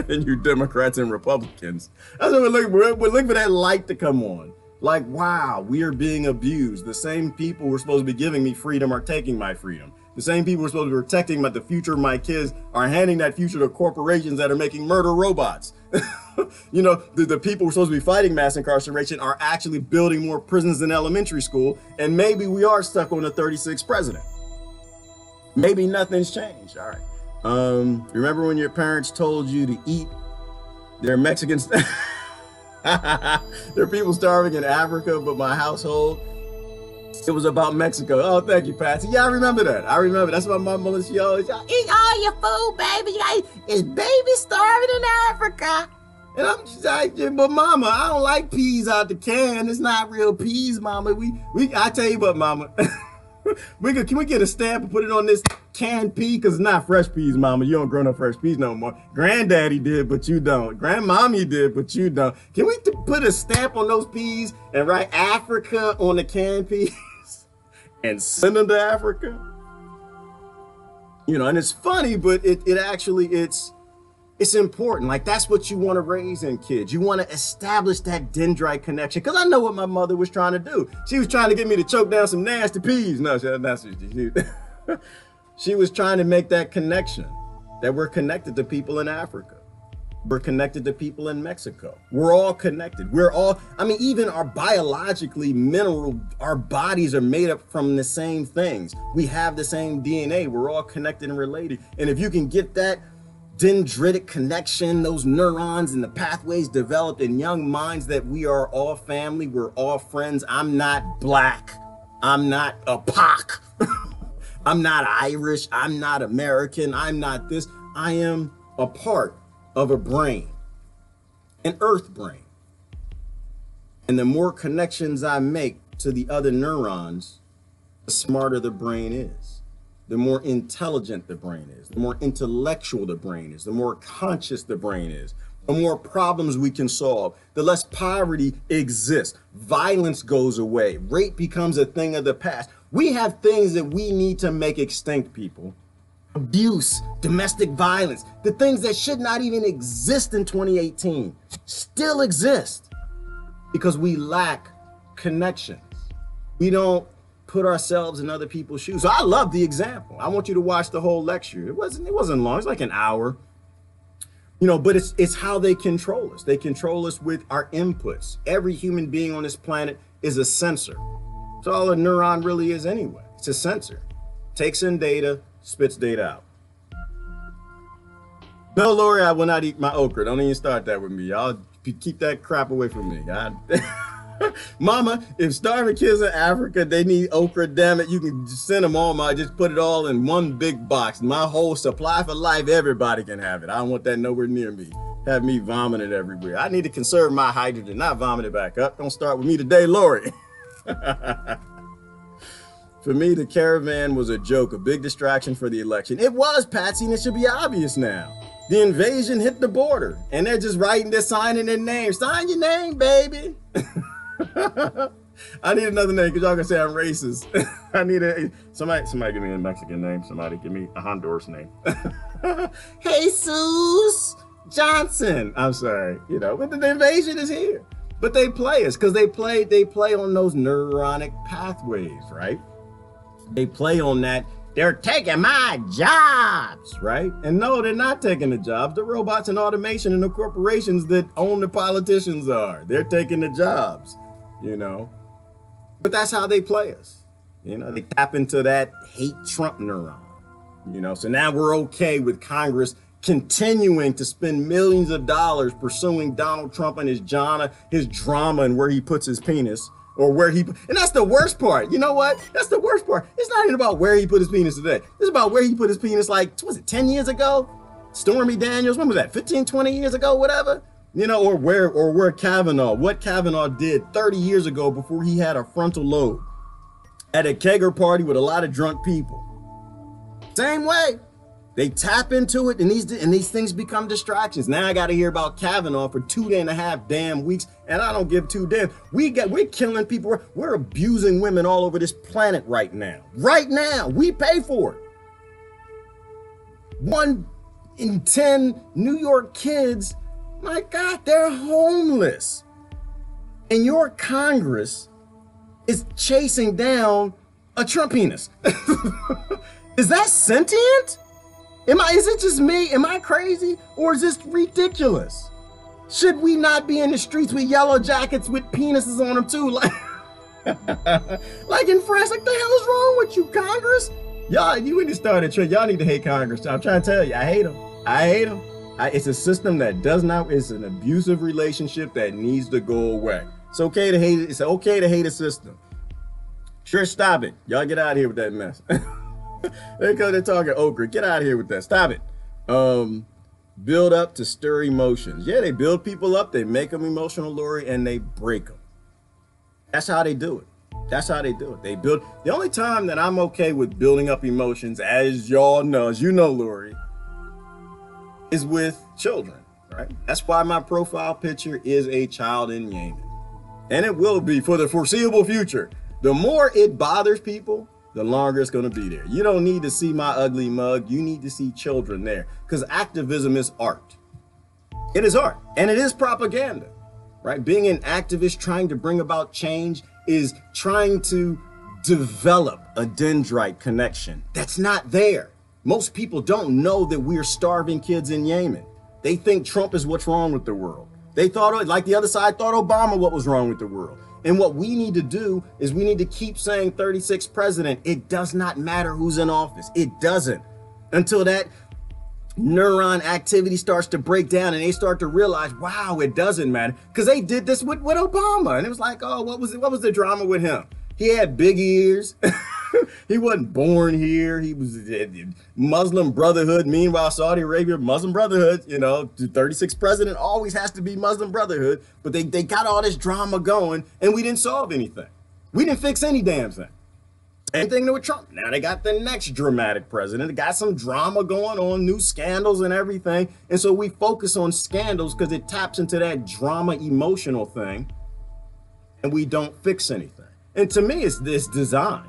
in you Democrats and Republicans. That's what we're looking for. We're looking for that light to come on. Like, wow, we are being abused. The same people who are supposed to be giving me freedom are taking my freedom. The same people who are supposed to be protecting the future of my kids are handing that future to corporations that are making murder robots. You know, the people who are supposed to be fighting mass incarceration are actually building more prisons than elementary school. And maybe we are stuck on the 36th president. Maybe nothing's changed. All right. Remember when your parents told you to eat their Mexican stuff? There are people starving in Africa, but my household, it was about Mexico. Oh, thank you, Patsy. Yeah, I remember that. I remember. That's why my mother, she always, eat all your food, baby. It's baby starving in Africa. And I'm just like, but Mama, I don't like peas out the can. It's not real peas, Mama. I tell you what, Mama. Can we get a stamp and put it on this canned pea? Because it's not fresh peas, Mama. You don't grow no fresh peas no more. Granddaddy did, but you don't. Grandmommy did, but you don't. Can we put a stamp on those peas and write Africa on the canned peas and send them to Africa? You know, and it's funny, but it actually, it's important. Like, that's what you want to raise in kids. You want to establish that dendrite connection. Because I know what my mother was trying to do. She was trying to get me to choke down some nasty peas. No, she was trying to make that connection, that we're connected to people in Africa. We're connected to people in Mexico. We're all connected. Even our biologically our bodies are made up from the same things. We have the same DNA. We're all connected and related. And if you can get that dendritic connection, those neurons and the pathways developed in young minds that we are all family, we're all friends. I'm not black. I'm not a POC. I'm not Irish. I'm not American. I'm not this. I am a part of a brain, an earth brain. And the more connections I make to the other neurons, the smarter the brain is. The more intelligent the brain is, the more intellectual the brain is, the more conscious the brain is, the more problems we can solve, the less poverty exists, violence goes away, rape becomes a thing of the past. We have things that we need to make extinct, people. abuse, domestic violence, the things that should not even exist in 2018 still exist because we lack connections. We don't put ourselves in other people's shoes. So I love the example. I want you to watch the whole lecture. It wasn't long. It's like an hour. You know, but it's how they control us. They control us with our inputs. Every human being on this planet is a sensor. That's all a neuron really is anyway. It's a sensor. Takes in data, spits data out. No, Lori, I will not eat my okra. Don't even start that with me. Y'all keep that crap away from me. Mama, if starving kids in Africa, they need okra, damn it, you can send them all. Just put it all in one big box. My whole supply for life, everybody can have it. I don't want that nowhere near me. Have me vomited everywhere. I need to conserve my hydrogen, not vomit it back up. Don't start with me today, Lori. For me, the caravan was a joke, a big distraction for the election. It was, Patsy, and it should be obvious now. The invasion hit the border, and they're just signing their name. Sign your name, baby. I need another name because y'all gonna say I'm racist. I need somebody give me a Mexican name. Somebody give me a Honduras name. Jesus Johnson. I'm sorry, you know, but the invasion is here. But they play us because they play on those neuronic pathways, right? They play on that. They're taking my jobs, right? And no, they're not taking the jobs. The robots and automation and the corporations that own the politicians are. They're taking the jobs, you know. But that's how they play us. You know, they tap into that hate Trump neuron, you know. So now we're okay with Congress continuing to spend millions of dollars pursuing Donald Trump and his drama and where he puts his penis. Or where and that's the worst part. You know what? That's the worst part. It's not even about where he put his penis today. It's about where he put his penis, like, was it 10 years ago? Stormy Daniels, when was that? 15, 20 years ago, whatever? You know, or where Kavanaugh, what Kavanaugh did 30 years ago before he had a frontal lobe at a kegger party with a lot of drunk people. Same way. They tap into it, and these things become distractions. Now I got to hear about Kavanaugh for 2.5 damn weeks, and I don't give two damn. We're killing people. We're abusing women all over this planet right now. Right now, we pay for it. 1 in 10 New York kids, my God, they're homeless. And your Congress is chasing down a Trump penis. Is that sentient? Is it just me? Am I crazy? Or is this ridiculous? Should we not be in the streets with yellow jackets with penises on them too? Like in France, like the hell is wrong with you, Congress? Y'all, you need to start a trend. Y'all need to hate Congress. I'm trying to tell you, I hate them. I hate them. It's a system that it's an abusive relationship that needs to go away. It's okay to hate it. It's okay to hate a system. Sure, stop it. Y'all get out of here with that mess. They're talking okra. Get out of here with that. Stop it. Build up to stir emotions. Yeah, they build people up. They make them emotional, Lori, and they break them. That's how they do it. That's how they do it. They build. The only time that I'm okay with building up emotions, as y'all know, as you know, Lori, is with children, right? That's why my profile picture is a child in Yemen. And it will be for the foreseeable future. The more it bothers people, the longer it's going to be there. You don't need to see my ugly mug. You need to see children there, because activism is art. It is art, and it is propaganda, right? Being an activist trying to bring about change is trying to develop a dendrite connection that's not there. Most people don't know that we're starving kids in Yemen. They think Trump is what's wrong with the world. They thought, like the other side thought Obama what was wrong with the world. And what we need to do is we need to keep saying 36th president. It does not matter who's in office. It doesn't. Until that neuron activity starts to break down and they start to realize, wow, it doesn't matter. Because they did this with Obama. And it was like, oh, what was the drama with him? He had big ears. He wasn't born here. He was Muslim Brotherhood. Meanwhile, Saudi Arabia, Muslim Brotherhood, you know, the 36th president always has to be Muslim Brotherhood. But they got all this drama going and we didn't solve anything. We didn't fix any damn thing. Same thing with Trump. Now they got the next dramatic president. They got some drama going on, new scandals and everything. And so we focus on scandals because it taps into that drama emotional thing and we don't fix anything. And to me, it's this design.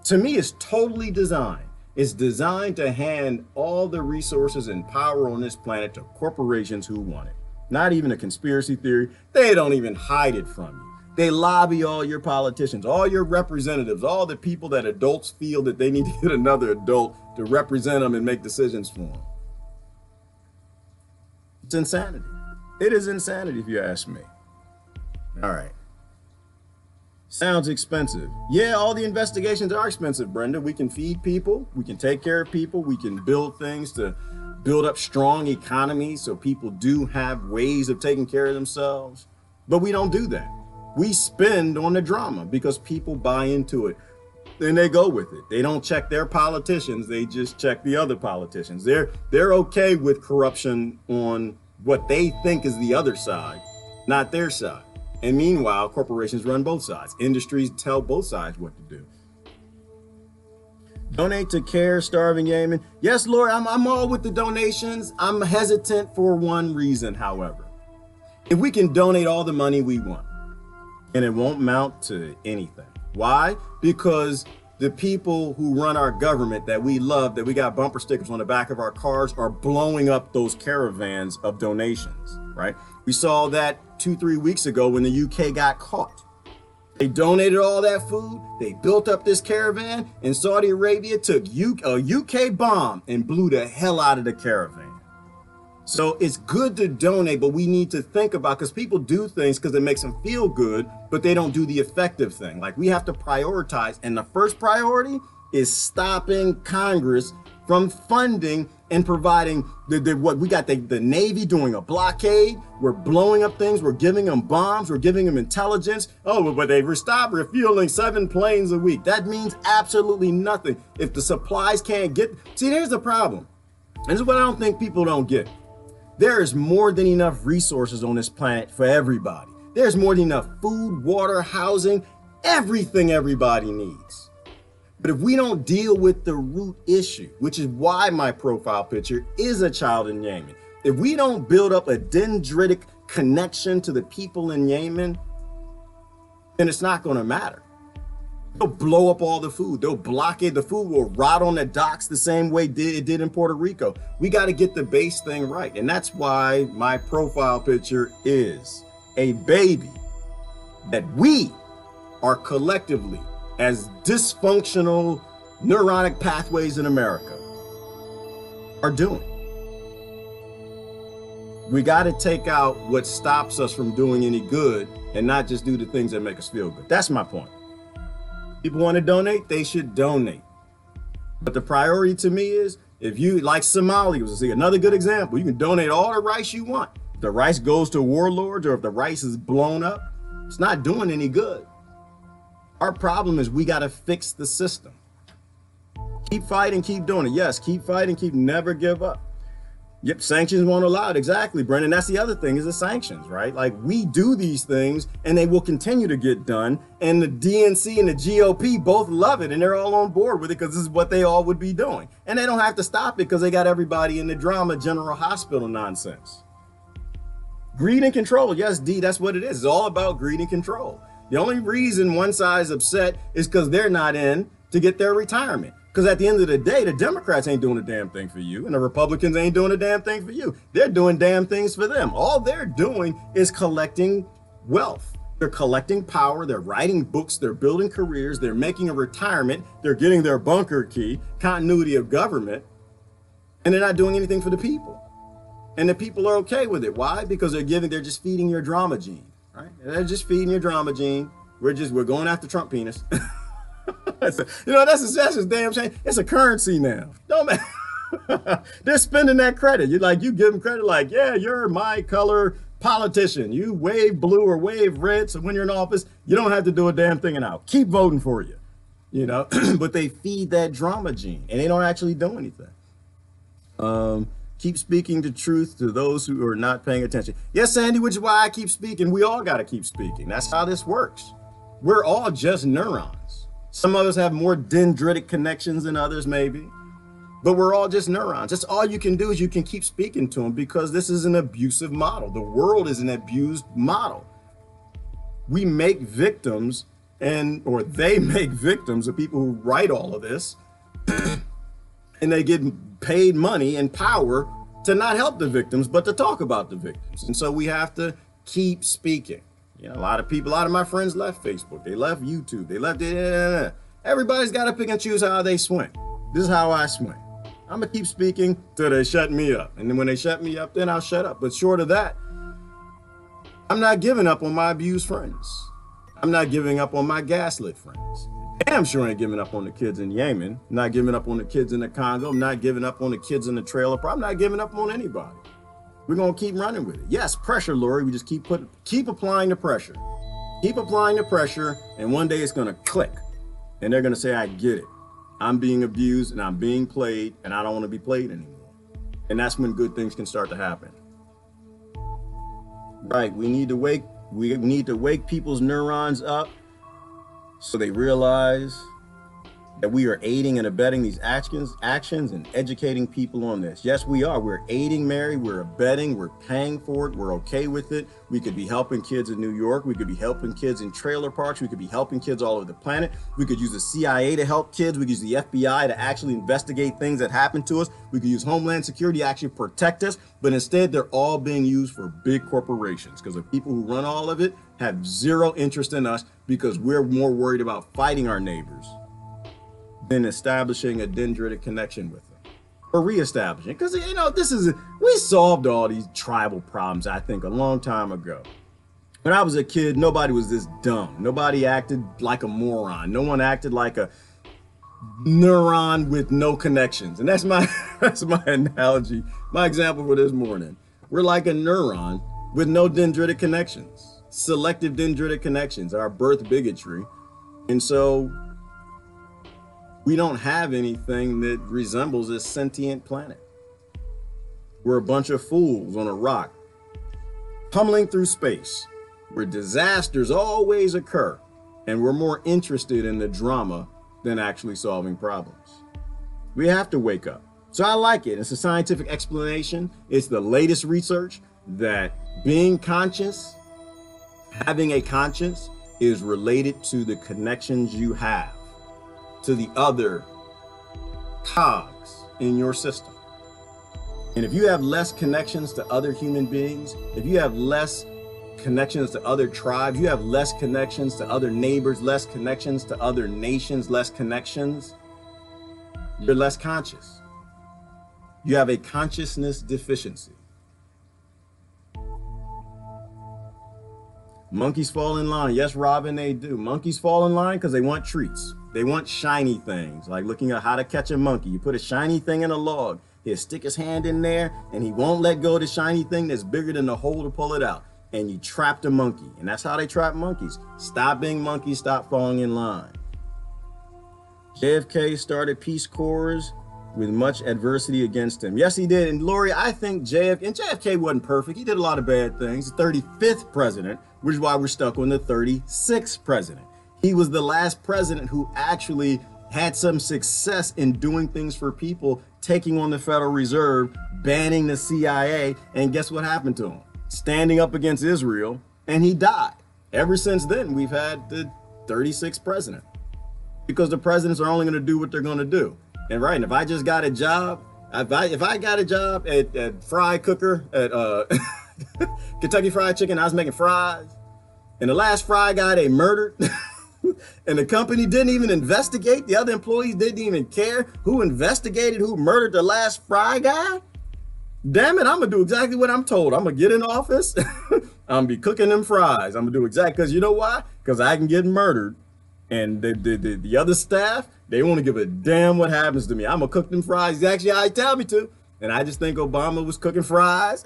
To me, it's totally designed. It's designed to hand all the resources and power on this planet to corporations who want it. Not even a conspiracy theory. They don't even hide it from you. They lobby all your politicians, all your representatives, all the people that adults feel that they need to get another adult to represent them and make decisions for them. It's insanity. It is insanity if you ask me. All right. Sounds expensive. Yeah, all the investigations are expensive, Brenda. We can feed people. We can take care of people. We can build things to build up strong economies so people do have ways of taking care of themselves. But we don't do that. We spend on the drama because people buy into it. Then they go with it. They don't check their politicians. They just check the other politicians. They're okay with corruption on what they think is the other side, not their side. And meanwhile, corporations run both sides. Industries tell both sides what to do. Donate to care, starving Yemen. Yes, Lord, I'm all with the donations. I'm hesitant for one reason, however. If we can donate all the money we want, and it won't amount to anything. Why? Because the people who run our government that we love, that we got bumper stickers on the back of our cars, are blowing up those caravans of donations, right? We saw that 2-3 weeks ago when the UK got caught. They donated all that food. They built up this caravan, and Saudi Arabia took a UK bomb and blew the hell out of the caravan. So it's good to donate, but we need to think about, because people do things because it makes them feel good, but they don't do the effective thing. Like, we have to prioritize. And the first priority is stopping Congress from funding and providing what we got, the Navy doing a blockade. We're blowing up things. We're giving them bombs. We're giving them intelligence. Oh, but they stop refueling 7 planes a week. That means absolutely nothing. If the supplies can't get, see, here's the problem. This is what I don't think people don't get. There is more than enough resources on this planet for everybody. There's more than enough food, water, housing, everything everybody needs. But if we don't deal with the root issue, which is why my profile picture is a child in Yemen, if we don't build up a dendritic connection to the people in Yemen, then it's not going to matter. They'll blow up all the food. They'll blockade. The food will rot on the docks the same way it did in Puerto Rico. We got to get the base thing right. And that's why my profile picture is a baby that we are collectively, as dysfunctional neuronic pathways in America, are doing. We got to take out what stops us from doing any good and not just do the things that make us feel good. That's my point. People want to donate, they should donate. But the priority to me is, if you, like Somalia was another good example, you can donate all the rice you want. If the rice goes to warlords, or if the rice is blown up, it's not doing any good. Our problem is we got to fix the system. Keep fighting, keep doing it. Yes, keep fighting, never give up. Yep, sanctions won't allow it. Exactly, Brendan. That's the other thing, is the sanctions, right? Like, we do these things and they will continue to get done. And the DNC and the GOP both love it, and they're all on board with it because this is what they all would be doing. And they don't have to stop it because they got everybody in the drama General Hospital nonsense. Greed and control. Yes, D, that's what it is. It's all about greed and control. The only reason one side's upset is because they're not in to get their retirement. Because at the end of the day, the Democrats ain't doing a damn thing for you, and the Republicans ain't doing a damn thing for you. They're doing damn things for them. All they're doing is collecting wealth. They're collecting power. They're writing books. They're building careers. They're making a retirement. They're getting their bunker key, continuity of government, and they're not doing anything for the people. And the people are okay with it. Why? Because they're just feeding your drama gene, right? They're just feeding your drama gene. We're going after Trump penis. That's a damn shame. It's a currency now. Don't man. They're spending that credit. You give them credit, like, yeah, you're my color politician. You wave blue or wave red, so when you're in office, you don't have to do a damn thing, and I'll keep voting for you. But they feed that drama gene, and they don't actually do anything. Keep speaking the truth to those who are not paying attention. Yes, Sandy, which is why I keep speaking. We all got to keep speaking. That's how this works. We're all just neurons. Some of us have more dendritic connections than others, maybe, but we're all just neurons. That's all you can do, is you can keep speaking to them, because this is an abusive model. The world is an abused model. We make victims, or they make victims of people who write all of this. And they get paid money and power to not help the victims, but to talk about the victims. And so we have to keep speaking. You know, a lot of my friends left Facebook. They left YouTube. They left it. Everybody's got to pick and choose how they swing. This is how I swing. I'm going to keep speaking till they shut me up. And then when they shut me up, then I'll shut up. But short of that, I'm not giving up on my abused friends. I'm not giving up on my gaslit friends. Damn sure ain't giving up on the kids in Yemen. Not giving up on the kids in the Congo. I'm not giving up on the kids in the trailer park. I'm not giving up on anybody. We're going to keep running with it. Yes, pressure, Lori. We just keep applying the pressure. Keep applying the pressure, and one day it's going to click. And they're going to say, I get it. I'm being abused, and I'm being played, and I don't want to be played anymore. And that's when good things can start to happen. Right, we need to wake people's neurons up so they realize that we are aiding and abetting these actions and educating people on this. Yes, we are. We're aiding Mary. We're abetting. We're paying for it. We're okay with it. We could be helping kids in New York. We could be helping kids in trailer parks. We could be helping kids all over the planet. We could use the CIA to help kids. We could use the FBI to actually investigate things that happen to us. We could use Homeland Security to actually protect us. But instead, they're all being used for big corporations because the people who run all of it have zero interest in us because we're more worried about fighting our neighbors than establishing a dendritic connection with them or reestablishing. Because, you know, we solved all these tribal problems, I think, a long time ago. When I was a kid, nobody was this dumb. Nobody acted like a moron. No one acted like a neuron with no connections. And that's my analogy, my example for this morning. We're like a neuron with no dendritic connections, selective dendritic connections, our birth bigotry. And so we don't have anything that resembles a sentient planet. We're a bunch of fools on a rock, pummeling through space, where disasters always occur, and we're more interested in the drama than actually solving problems. We have to wake up. So I like it. It's a scientific explanation. It's the latest research that being conscious, having a conscience, is related to the connections you have to the other cogs in your system. And if you have less connections to other human beings, if you have less connections to other tribes, you have less connections to other neighbors, less connections to other nations, less connections, you're less conscious. You have a consciousness deficiency. Monkeys fall in line. Yes, Robin, they do. Monkeys fall in line because they want treats. They want shiny things, like looking at how to catch a monkey. You put a shiny thing in a log. He'll stick his hand in there, and he won't let go of the shiny thing that's bigger than the hole to pull it out. And you trapped a monkey. And that's how they trap monkeys. Stop being monkeys. Stop falling in line. JFK started Peace Corps with much adversity against him. Yes, he did. And Lori, I think JFK wasn't perfect. He did a lot of bad things. The 35th president, which is why we're stuck on the 36th president. He was the last president who actually had some success in doing things for people, taking on the Federal Reserve, banning the CIA, and guess what happened to him? Standing up against Israel, and he died. Ever since then, we've had the 36th president because the presidents are only going to do what they're going to do. And right, and if I just got a job, if I got a job at Fry Cooker at Kentucky Fried Chicken, I was making fries, and the last fry guy they murdered. And the company didn't even investigate. The other employees didn't even care who investigated who murdered the last fry guy. Damn it, I'm gonna do exactly what I'm told. I'm gonna get in office. I'm gonna be cooking them fries. I'm gonna do exactly, because you know why? Because I can get murdered. And the other staff, they won't give a damn what happens to me. I'm gonna cook them fries exactly how they tell me to. And I just think Obama was cooking fries.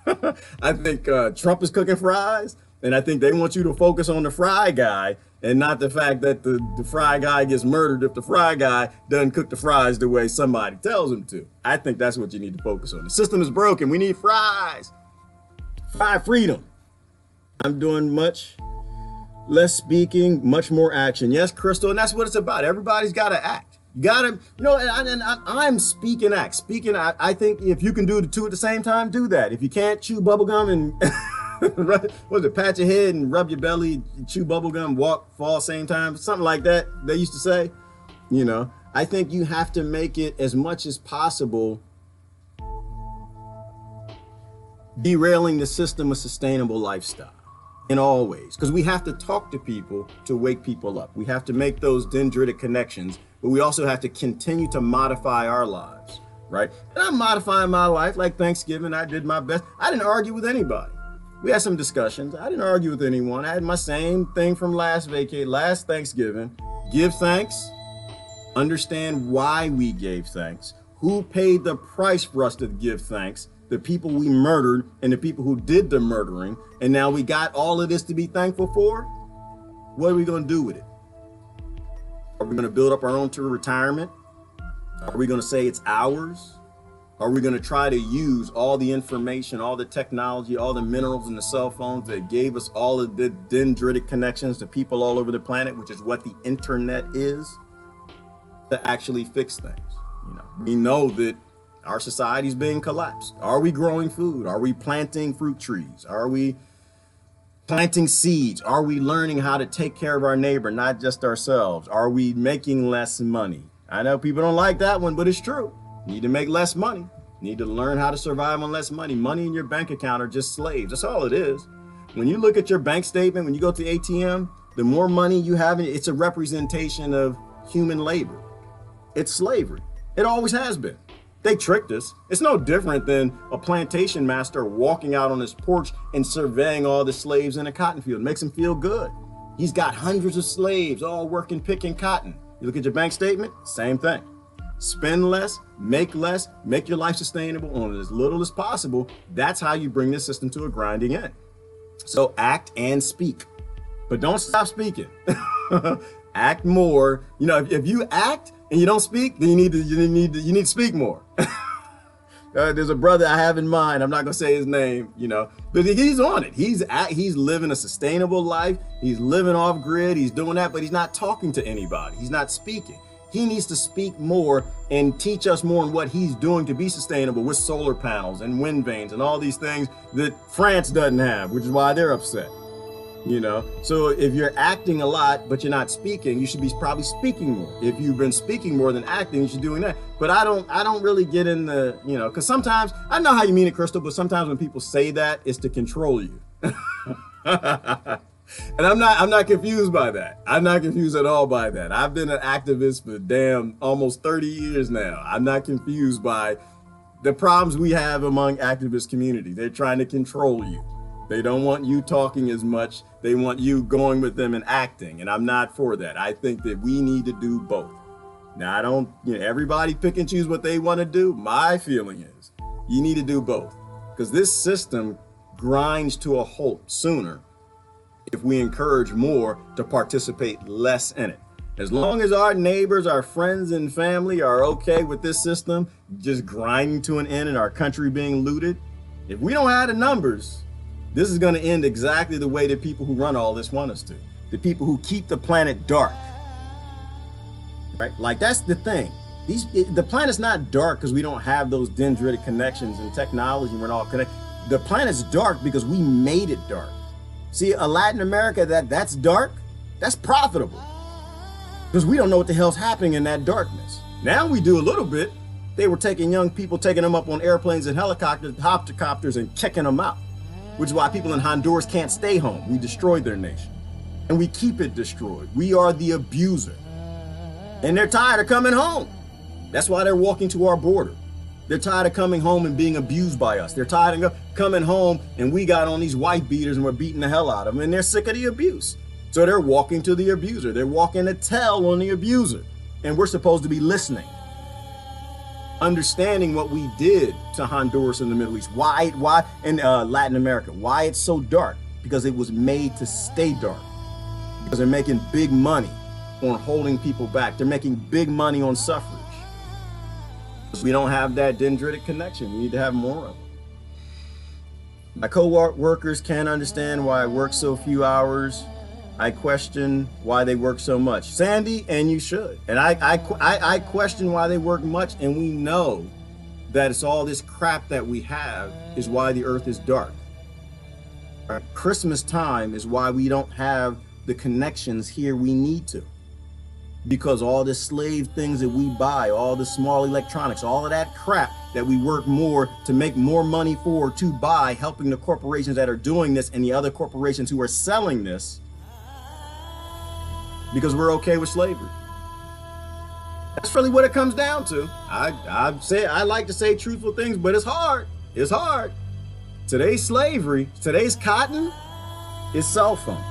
I think Trump is cooking fries. And I think they want you to focus on the fry guy and not the fact that the fry guy gets murdered if the fry guy doesn't cook the fries the way somebody tells him to. I think that's what you need to focus on. The system is broken. We need fries. Fry freedom. I'm doing much less speaking, much more action. Yes, Crystal, and that's what it's about. Everybody's got to act. You got to, you know, and I'm speak and act. Speaking, I think if you can do the two at the same time, do that. If you can't chew bubblegum and what was it, pat your head and rub your belly, chew bubblegum, walk, fall same time, something like that, they used to say. You know, I think you have to make it as much as possible derailing the system of sustainable lifestyle in all ways, because we have to talk to people to wake people up. We have to make those dendritic connections, but we also have to continue to modify our lives, right? And I'm modifying my life. Like Thanksgiving, I did my best. I didn't argue with anybody. We had some discussions. I didn't argue with anyone. I had my same thing from last Thanksgiving. Give thanks, understand why we gave thanks, who paid the price for us to give thanks, the people we murdered and the people who did the murdering, and now we got all of this to be thankful for. What are we going to do with it? Are we going to build up our own to retirement? Are we going to say it's ours? Are we going to try to use all the information, all the technology, all the minerals in the cell phones that gave us all of the dendritic connections to people all over the planet, which is what the internet is, to actually fix things? You know, we know that our society's being collapsed. Are we growing food? Are we planting fruit trees? Are we planting seeds? Are we learning how to take care of our neighbor, not just ourselves? Are we making less money? I know people don't like that one, but it's true. You need to make less money. You need to learn how to survive on less money. Money in your bank account are just slaves. That's all it is. When you look at your bank statement, when you go to the ATM, the more money you have, it's a representation of human labor. It's slavery. It always has been. They tricked us. It's no different than a plantation master walking out on his porch and surveying all the slaves in a cotton field. It makes him feel good. He's got hundreds of slaves all working, picking cotton. You look at your bank statement, same thing. Spend less, make your life sustainable on as little as possible. That's how you bring this system to a grinding end. So act and speak, but don't stop speaking. Act more. You know, if you act and you don't speak, then you need to speak more. There's a brother I have in mind. I'm not gonna say his name, you know, but he's on it. He's living a sustainable life. He's living off grid. He's doing that, but he's not talking to anybody. He's not speaking. He needs to speak more and teach us more on what he's doing to be sustainable with solar panels and wind vanes and all these things that France doesn't have, which is why they're upset. You know, so if you're acting a lot, but you're not speaking, you should be probably speaking more. If you've been speaking more than acting, you should be doing that. But I don't really get in the, you know, because sometimes, I know how you mean it, Crystal, but sometimes when people say that, it's to control you. And I'm not confused by that. I'm not confused at all by that. I've been an activist for damn almost 30 years now. I'm not confused by the problems we have among activist community. They're trying to control you. They don't want you talking as much. They want you going with them and acting. And I'm not for that. I think that we need to do both. Now, I don't, you know, everybody pick and choose what they want to do. My feeling is you need to do both, because this system grinds to a halt sooner if we encourage more to participate less in it. As long as our neighbors, our friends and family are okay with this system just grinding to an end and our country being looted, if we don't have the numbers, this is going to end exactly the way the people who run all this want us to. The people who keep the planet dark. Right? Like, that's the thing. The planet's not dark because we don't have those dendritic connections and technology and we're all connected. The planet's dark because we made it dark. See, Latin America, that's dark, that's profitable. Because we don't know what the hell's happening in that darkness. Now we do a little bit. They were taking young people, taking them up on airplanes and helicopters and kicking them out. Which is why people in Honduras can't stay home. We destroyed their nation. And we keep it destroyed. We are the abuser. And they're tired of coming home. That's why they're walking to our border. They're tired of coming home and being abused by us. They're tired of coming home and we got on these white beaters and we're beating the hell out of them, and they're sick of the abuse. So they're walking to the abuser. They're walking to tell on the abuser. And we're supposed to be listening. Understanding what we did to Honduras in the Middle East. Why in Latin America? Why it's so dark? Because it was made to stay dark. Because they're making big money on holding people back. They're making big money on suffrage. We don't have that dendritic connection. We need to have more of it. My co-workers can't understand why I work so few hours. I question why they work so much. Sandy, and you should. And I question why they work much, and we know that it's all this crap that we have is why the earth is dark. Right? Christmas time is why we don't have the connections here we need to. because all the slave things that we buy, all the small electronics, all of that crap that we work more to make more money for, to buy, helping the corporations that are doing this and the other corporations who are selling this, because we're okay with slavery. That's really what it comes down to. I like to say truthful things, but it's hard. It's hard. Today's slavery, today's cotton is cell phones.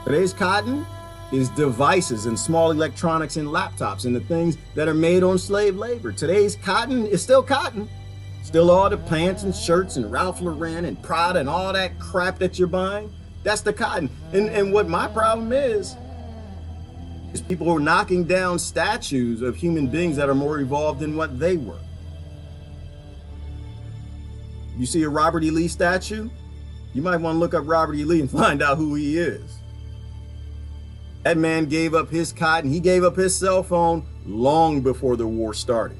Today's cotton is devices and small electronics and laptops and the things that are made on slave labor. Today's cotton is still cotton. Still all the pants and shirts and Ralph Lauren and Prada and all that crap that you're buying. That's the cotton. And what my problem is people are knocking down statues of human beings that are more evolved than what they were. You see a Robert E. Lee statue? You might want to look up Robert E. Lee and find out who he is. That man gave up his cotton, he gave up his cell phone long before the war started.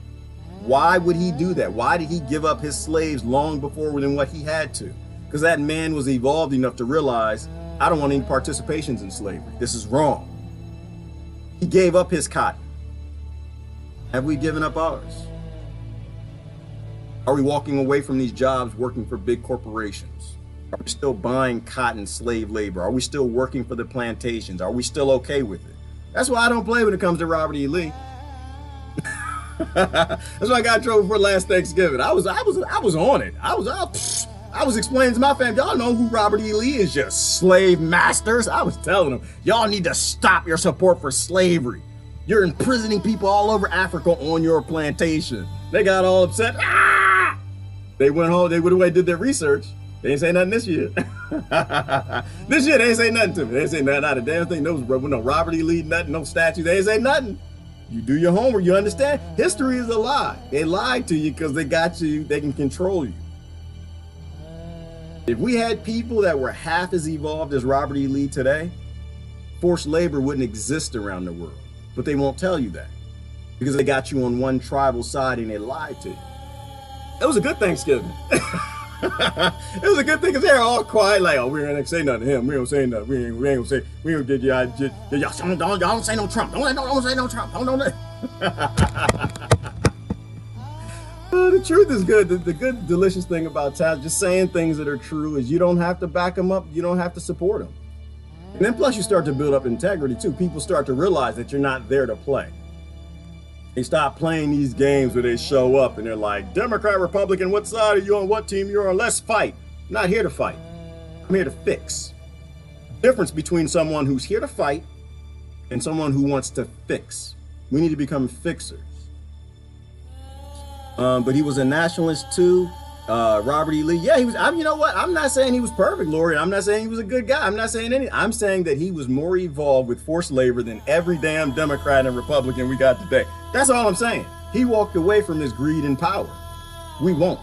Why would he do that? Why did he give up his slaves long before than what he had to? Because that man was evolved enough to realize, I don't want any participations in slavery. This is wrong. He gave up his cotton. Have we given up ours? Are we walking away from these jobs working for big corporations? Are we still buying cotton slave labor? Are we still working for the plantations? Are we still okay with it? That's why I don't play when it comes to Robert E. Lee. That's why I got in trouble for last Thanksgiving. I was on it. I was explaining to my family, y'all know who Robert E. Lee is, you slave masters. I was telling them, y'all need to stop your support for slavery. You're imprisoning people all over Africa on your plantation. They got all upset. Ah! They went home, they went away, did their research. They ain't say nothing this year. This year, they ain't say nothing to me. They ain't say nothing, not a damn thing. No Robert E. Lee, nothing, no statues. They ain't say nothing. You do your homework, you understand? History is a lie. They lied to you because they got you, they can control you. If we had people that were half as evolved as Robert E. Lee today, forced labor wouldn't exist around the world. But they won't tell you that because they got you on one tribal side and they lied to you. It was a good Thanksgiving. It was a good thing because they're all quiet, like, oh, we ain't gonna say nothing to him. We don't say nothing. We ain't gonna say. We don't get y'all don't say no Trump. Don't say no Trump. Don't. The truth is good. The good, delicious thing about just saying things that are true is you don't have to back them up. You don't have to support them. And then plus you start to build up integrity too. People start to realize that you're not there to play. They stop playing these games where they show up and they're like, Democrat, Republican, what side are you on? What team you're on? Let's fight. I'm not here to fight. I'm here to fix. Difference between someone who's here to fight and someone who wants to fix. We need to become fixers. But he was a nationalist too. Robert E. Lee, yeah, he was. You know what? I'm not saying he was perfect, Lori. I'm not saying he was a good guy. I'm not saying anything. I'm saying that he was more evolved with forced labor than every damn Democrat and Republican we got today. That's all I'm saying. He walked away from this greed and power. We won't.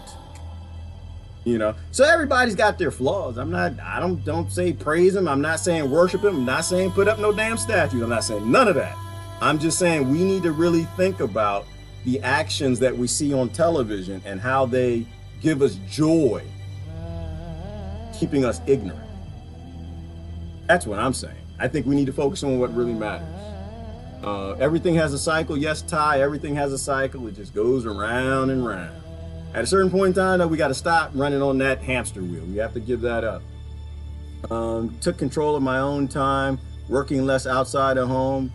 You know. So everybody's got their flaws. I don't say praise him. I'm not saying worship him. I'm not saying put up no damn statues. I'm not saying none of that. I'm just saying we need to really think about the actions that we see on television and how they give us joy, keeping us ignorant. That's what I'm saying. I think we need to focus on what really matters. Everything has a cycle. Yes, Ty, everything has a cycle. It just goes around and round. At a certain point in time, though, we got to stop running on that hamster wheel. We have to give that up. Took control of my own time, working less outside of home.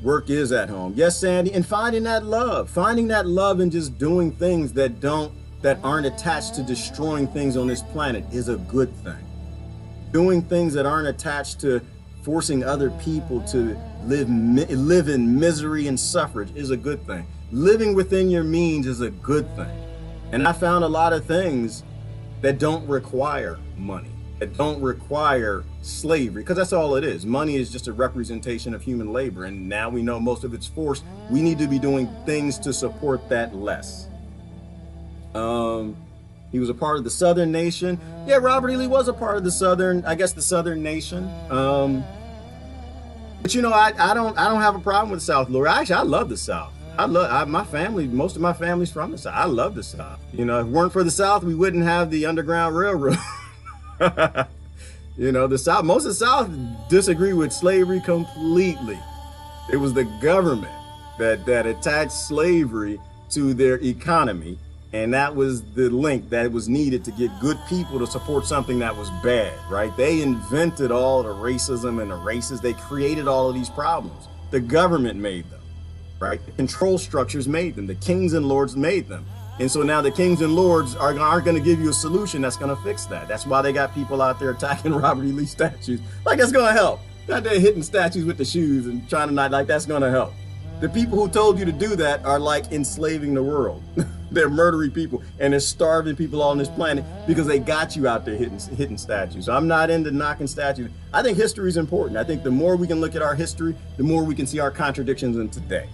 Work is at home. Yes, Sandy, and finding that love and just doing things that aren't attached to destroying things on this planet is a good thing. Doing things that aren't attached to forcing other people to live in misery and suffrage is a good thing. Living within your means is a good thing. And I found a lot of things that don't require money, that don't require slavery, because that's all it is. Money is just a representation of human labor, and now we know most of it's forced. We need to be doing things to support that less. He was a part of the Southern Nation. Yeah, Robert E. Lee was a part of the Southern Nation. But you know, I don't have a problem with the South, Lori. Actually, I love the South. My family, most of my family's from the South. I love the South. You know, if it weren't for the South, we wouldn't have the Underground Railroad. You know, most of the South disagree with slavery completely. It was the government that attached slavery to their economy, and that was the link that was needed to get good people to support something that was bad, right? They invented all the racism and the races. They created all of these problems. The government made them, right? The control structures made them. The kings and lords made them. And so now the kings and lords aren't going to give you a solution that's going to fix that. That's why they got people out there attacking Robert E. Lee statues. Like, that's going to help. Not there hitting statues with the shoes and trying to not, like, that's going to help. The people who told you to do that are like enslaving the world. They're murdering people and they're starving people on this planet because they got you out there hitting statues. So I'm not into knocking statues. I think history is important. I think the more we can look at our history, the more we can see our contradictions in today.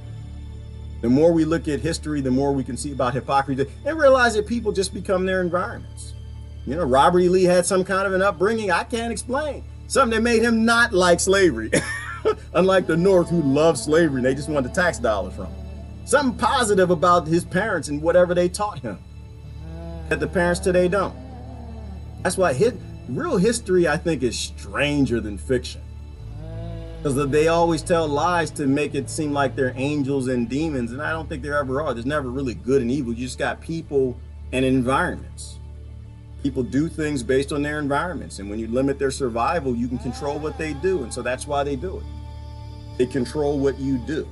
The more we look at history, the more we can see about hypocrisy and realize that people just become their environments. You know, Robert E. Lee had some kind of an upbringing I can't explain. Something that made him not like slavery. Unlike the North, who loved slavery, they just wanted the tax dollars from him. Something positive about his parents and whatever they taught him that the parents today don't. That's why real history, I think, is stranger than fiction. Because they always tell lies to make it seem like they're angels and demons, and I don't think there ever are. There's never really good and evil. You just got people and environments. People do things based on their environments, and when you limit their survival, you can control what they do, and so that's why they do it. They control what you do,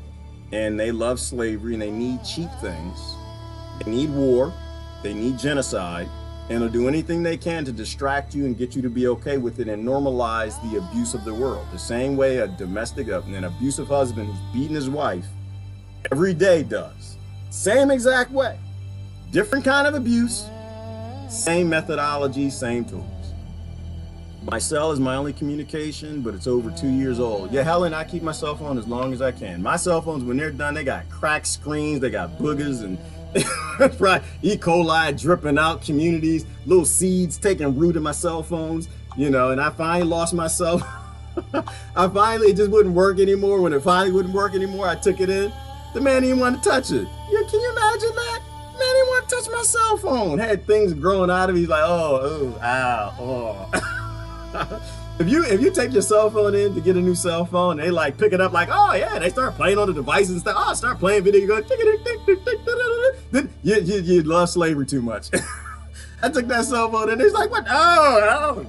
and they love slavery, and they need cheap things. They need war, they need genocide, and they'll do anything they can to distract you and get you to be okay with it and normalize the abuse of the world. The same way an abusive husband who's beating his wife every day does. Same exact way. Different kind of abuse, same methodology, same tools. My cell is my only communication, but it's over 2 years old. Yeah, Helen, I keep my cell phone as long as I can. My cell phones, when they're done, they got cracked screens, they got boogers and E. coli dripping out communities, little seeds taking root in my cell phones, you know, and I finally lost my cell. It just wouldn't work anymore. When it finally wouldn't work anymore, I took it in. The man didn't want to touch it. Yeah, can you imagine that? Man didn't want to touch my cell phone. Had things growing out of it. He's like, oh, ow, oh. If you take your cell phone in to get a new cell phone, they like pick it up like, oh yeah, they start playing on the devices and stuff. Oh, start playing video, going, then you love slavery too much. I took that cell phone and he's like, what? Oh.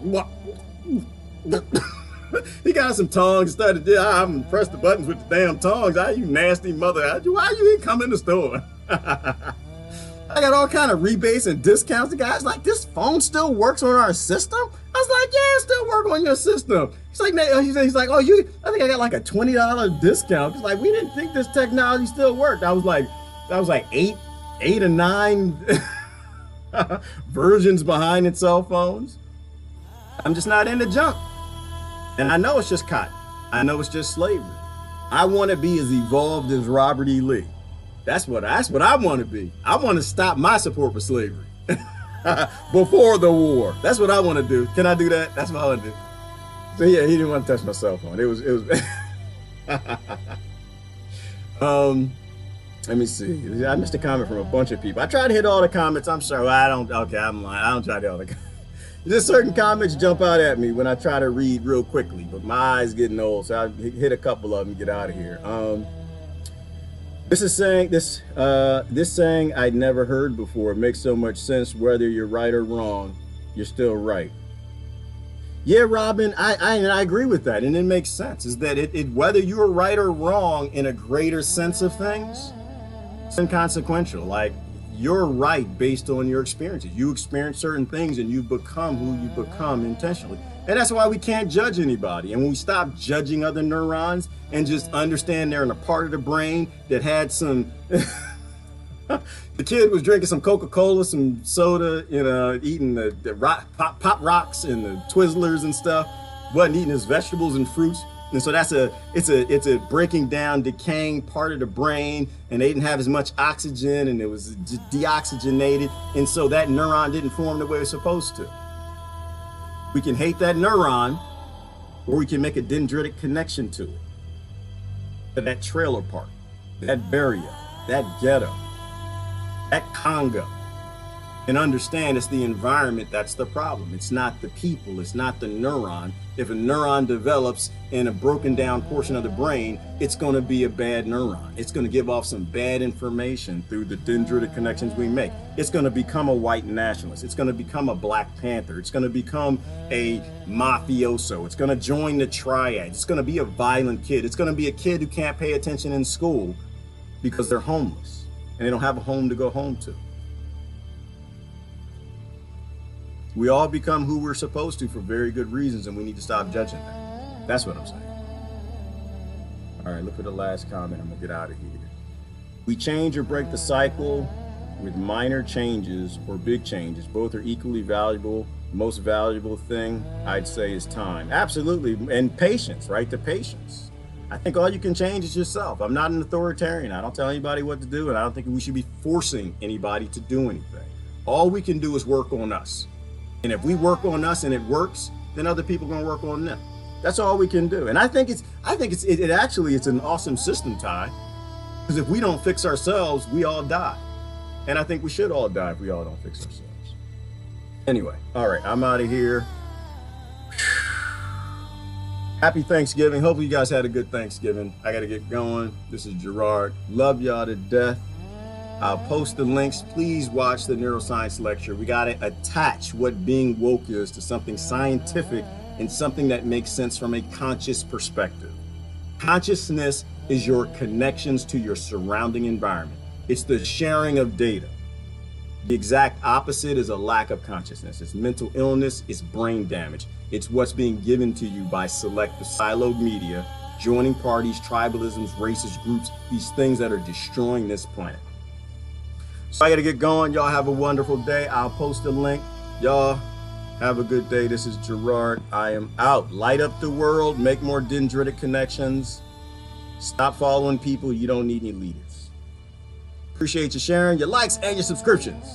He got some tongs, started, I'm press the buttons with the damn tongs. You nasty mother. Why you didn't come in the store? I got all kind of rebates and discounts. The guy's like, this phone still works on our system? I was like, yeah, it still works on your system. He's like, oh, I think I got like a $20 discount. He's like, we didn't think this technology still worked. I was like eight or nine versions behind in cell phones. I'm just not into junk. And I know it's just cotton. I know it's just slavery. I want to be as evolved as Robert E. Lee. That's what I want to be. I want to stop my support for slavery before the war. That's what I want to do. Can I do that? That's what I want to do. So yeah, he didn't want to touch my cell phone. It was. Let me see. I missed a comment from a bunch of people. I tried to hit all the comments. I'm sorry. Okay, I'm lying. I don't try to hit all the comments. Just certain comments jump out at me when I try to read real quickly, but my eyes getting old, so I hit a couple of them and get out of here. This saying I'd never heard before. It makes so much sense. Whether you're right or wrong, you're still right. Yeah, Robin, I agree with that, and it makes sense. Is that whether you're right or wrong in a greater sense of things, it's inconsequential. Like, you're right based on your experiences. You experience certain things and you become who you become intentionally. And that's why we can't judge anybody. And when we stop judging other neurons and just understand they're in a part of the brain that had some, the kid was drinking some Coca-Cola, some soda, you know, eating the pop rocks and the Twizzlers and stuff, wasn't eating his vegetables and fruits. And so it's a breaking down, decaying part of the brain, and they didn't have as much oxygen, and it was deoxygenated, and so that neuron didn't form the way it's supposed to. We can hate that neuron, or we can make a dendritic connection to it. To that trailer park, that barrio, that ghetto, that Congo, And understand it's the environment that's the problem. It's not the people, it's not the neuron. If a neuron develops in a broken down portion of the brain, it's going to be a bad neuron. It's going to give off some bad information through the dendritic connections we make. It's going to become a white nationalist. It's going to become a Black Panther. It's going to become a mafioso. It's going to join the triad. It's going to be a violent kid. It's going to be a kid who can't pay attention in school because they're homeless and they don't have a home to go home to. We all become who we're supposed to for very good reasons, and we need to stop judging that. That's what I'm saying. All right, look at the last comment. I'm gonna get out of here. We change or break the cycle with minor changes or big changes. Both are equally valuable. The most valuable thing I'd say is time. Absolutely, and patience, right? The patience. I think all you can change is yourself. I'm not an authoritarian. I don't tell anybody what to do, and I don't think we should be forcing anybody to do anything. All we can do is work on us. And if we work on us and it works, then other people are going to work on them. That's all we can do. And I think it's an awesome system, Ty, because if we don't fix ourselves, we all die. And I think we should all die if we all don't fix ourselves. Anyway, all right, I'm out of here. Happy Thanksgiving. Hopefully you guys had a good Thanksgiving. I got to get going. This is Gerard. Love y'all to death. I'll post the links. Please watch the neuroscience lecture. We got to attach what being woke is to something scientific and something that makes sense from a conscious perspective. Consciousness is your connections to your surrounding environment. It's the sharing of data. The exact opposite is a lack of consciousness. It's mental illness, it's brain damage. It's what's being given to you by selective siloed media, joining parties, tribalisms, racist groups, these things that are destroying this planet. So I got to get going. Y'all have a wonderful day. I'll post a link. Y'all have a good day. This is Gerard. I am out. Light up the world. Make more dendritic connections. Stop following people you don't need any leaders. Appreciate you sharing, your likes, and your subscriptions.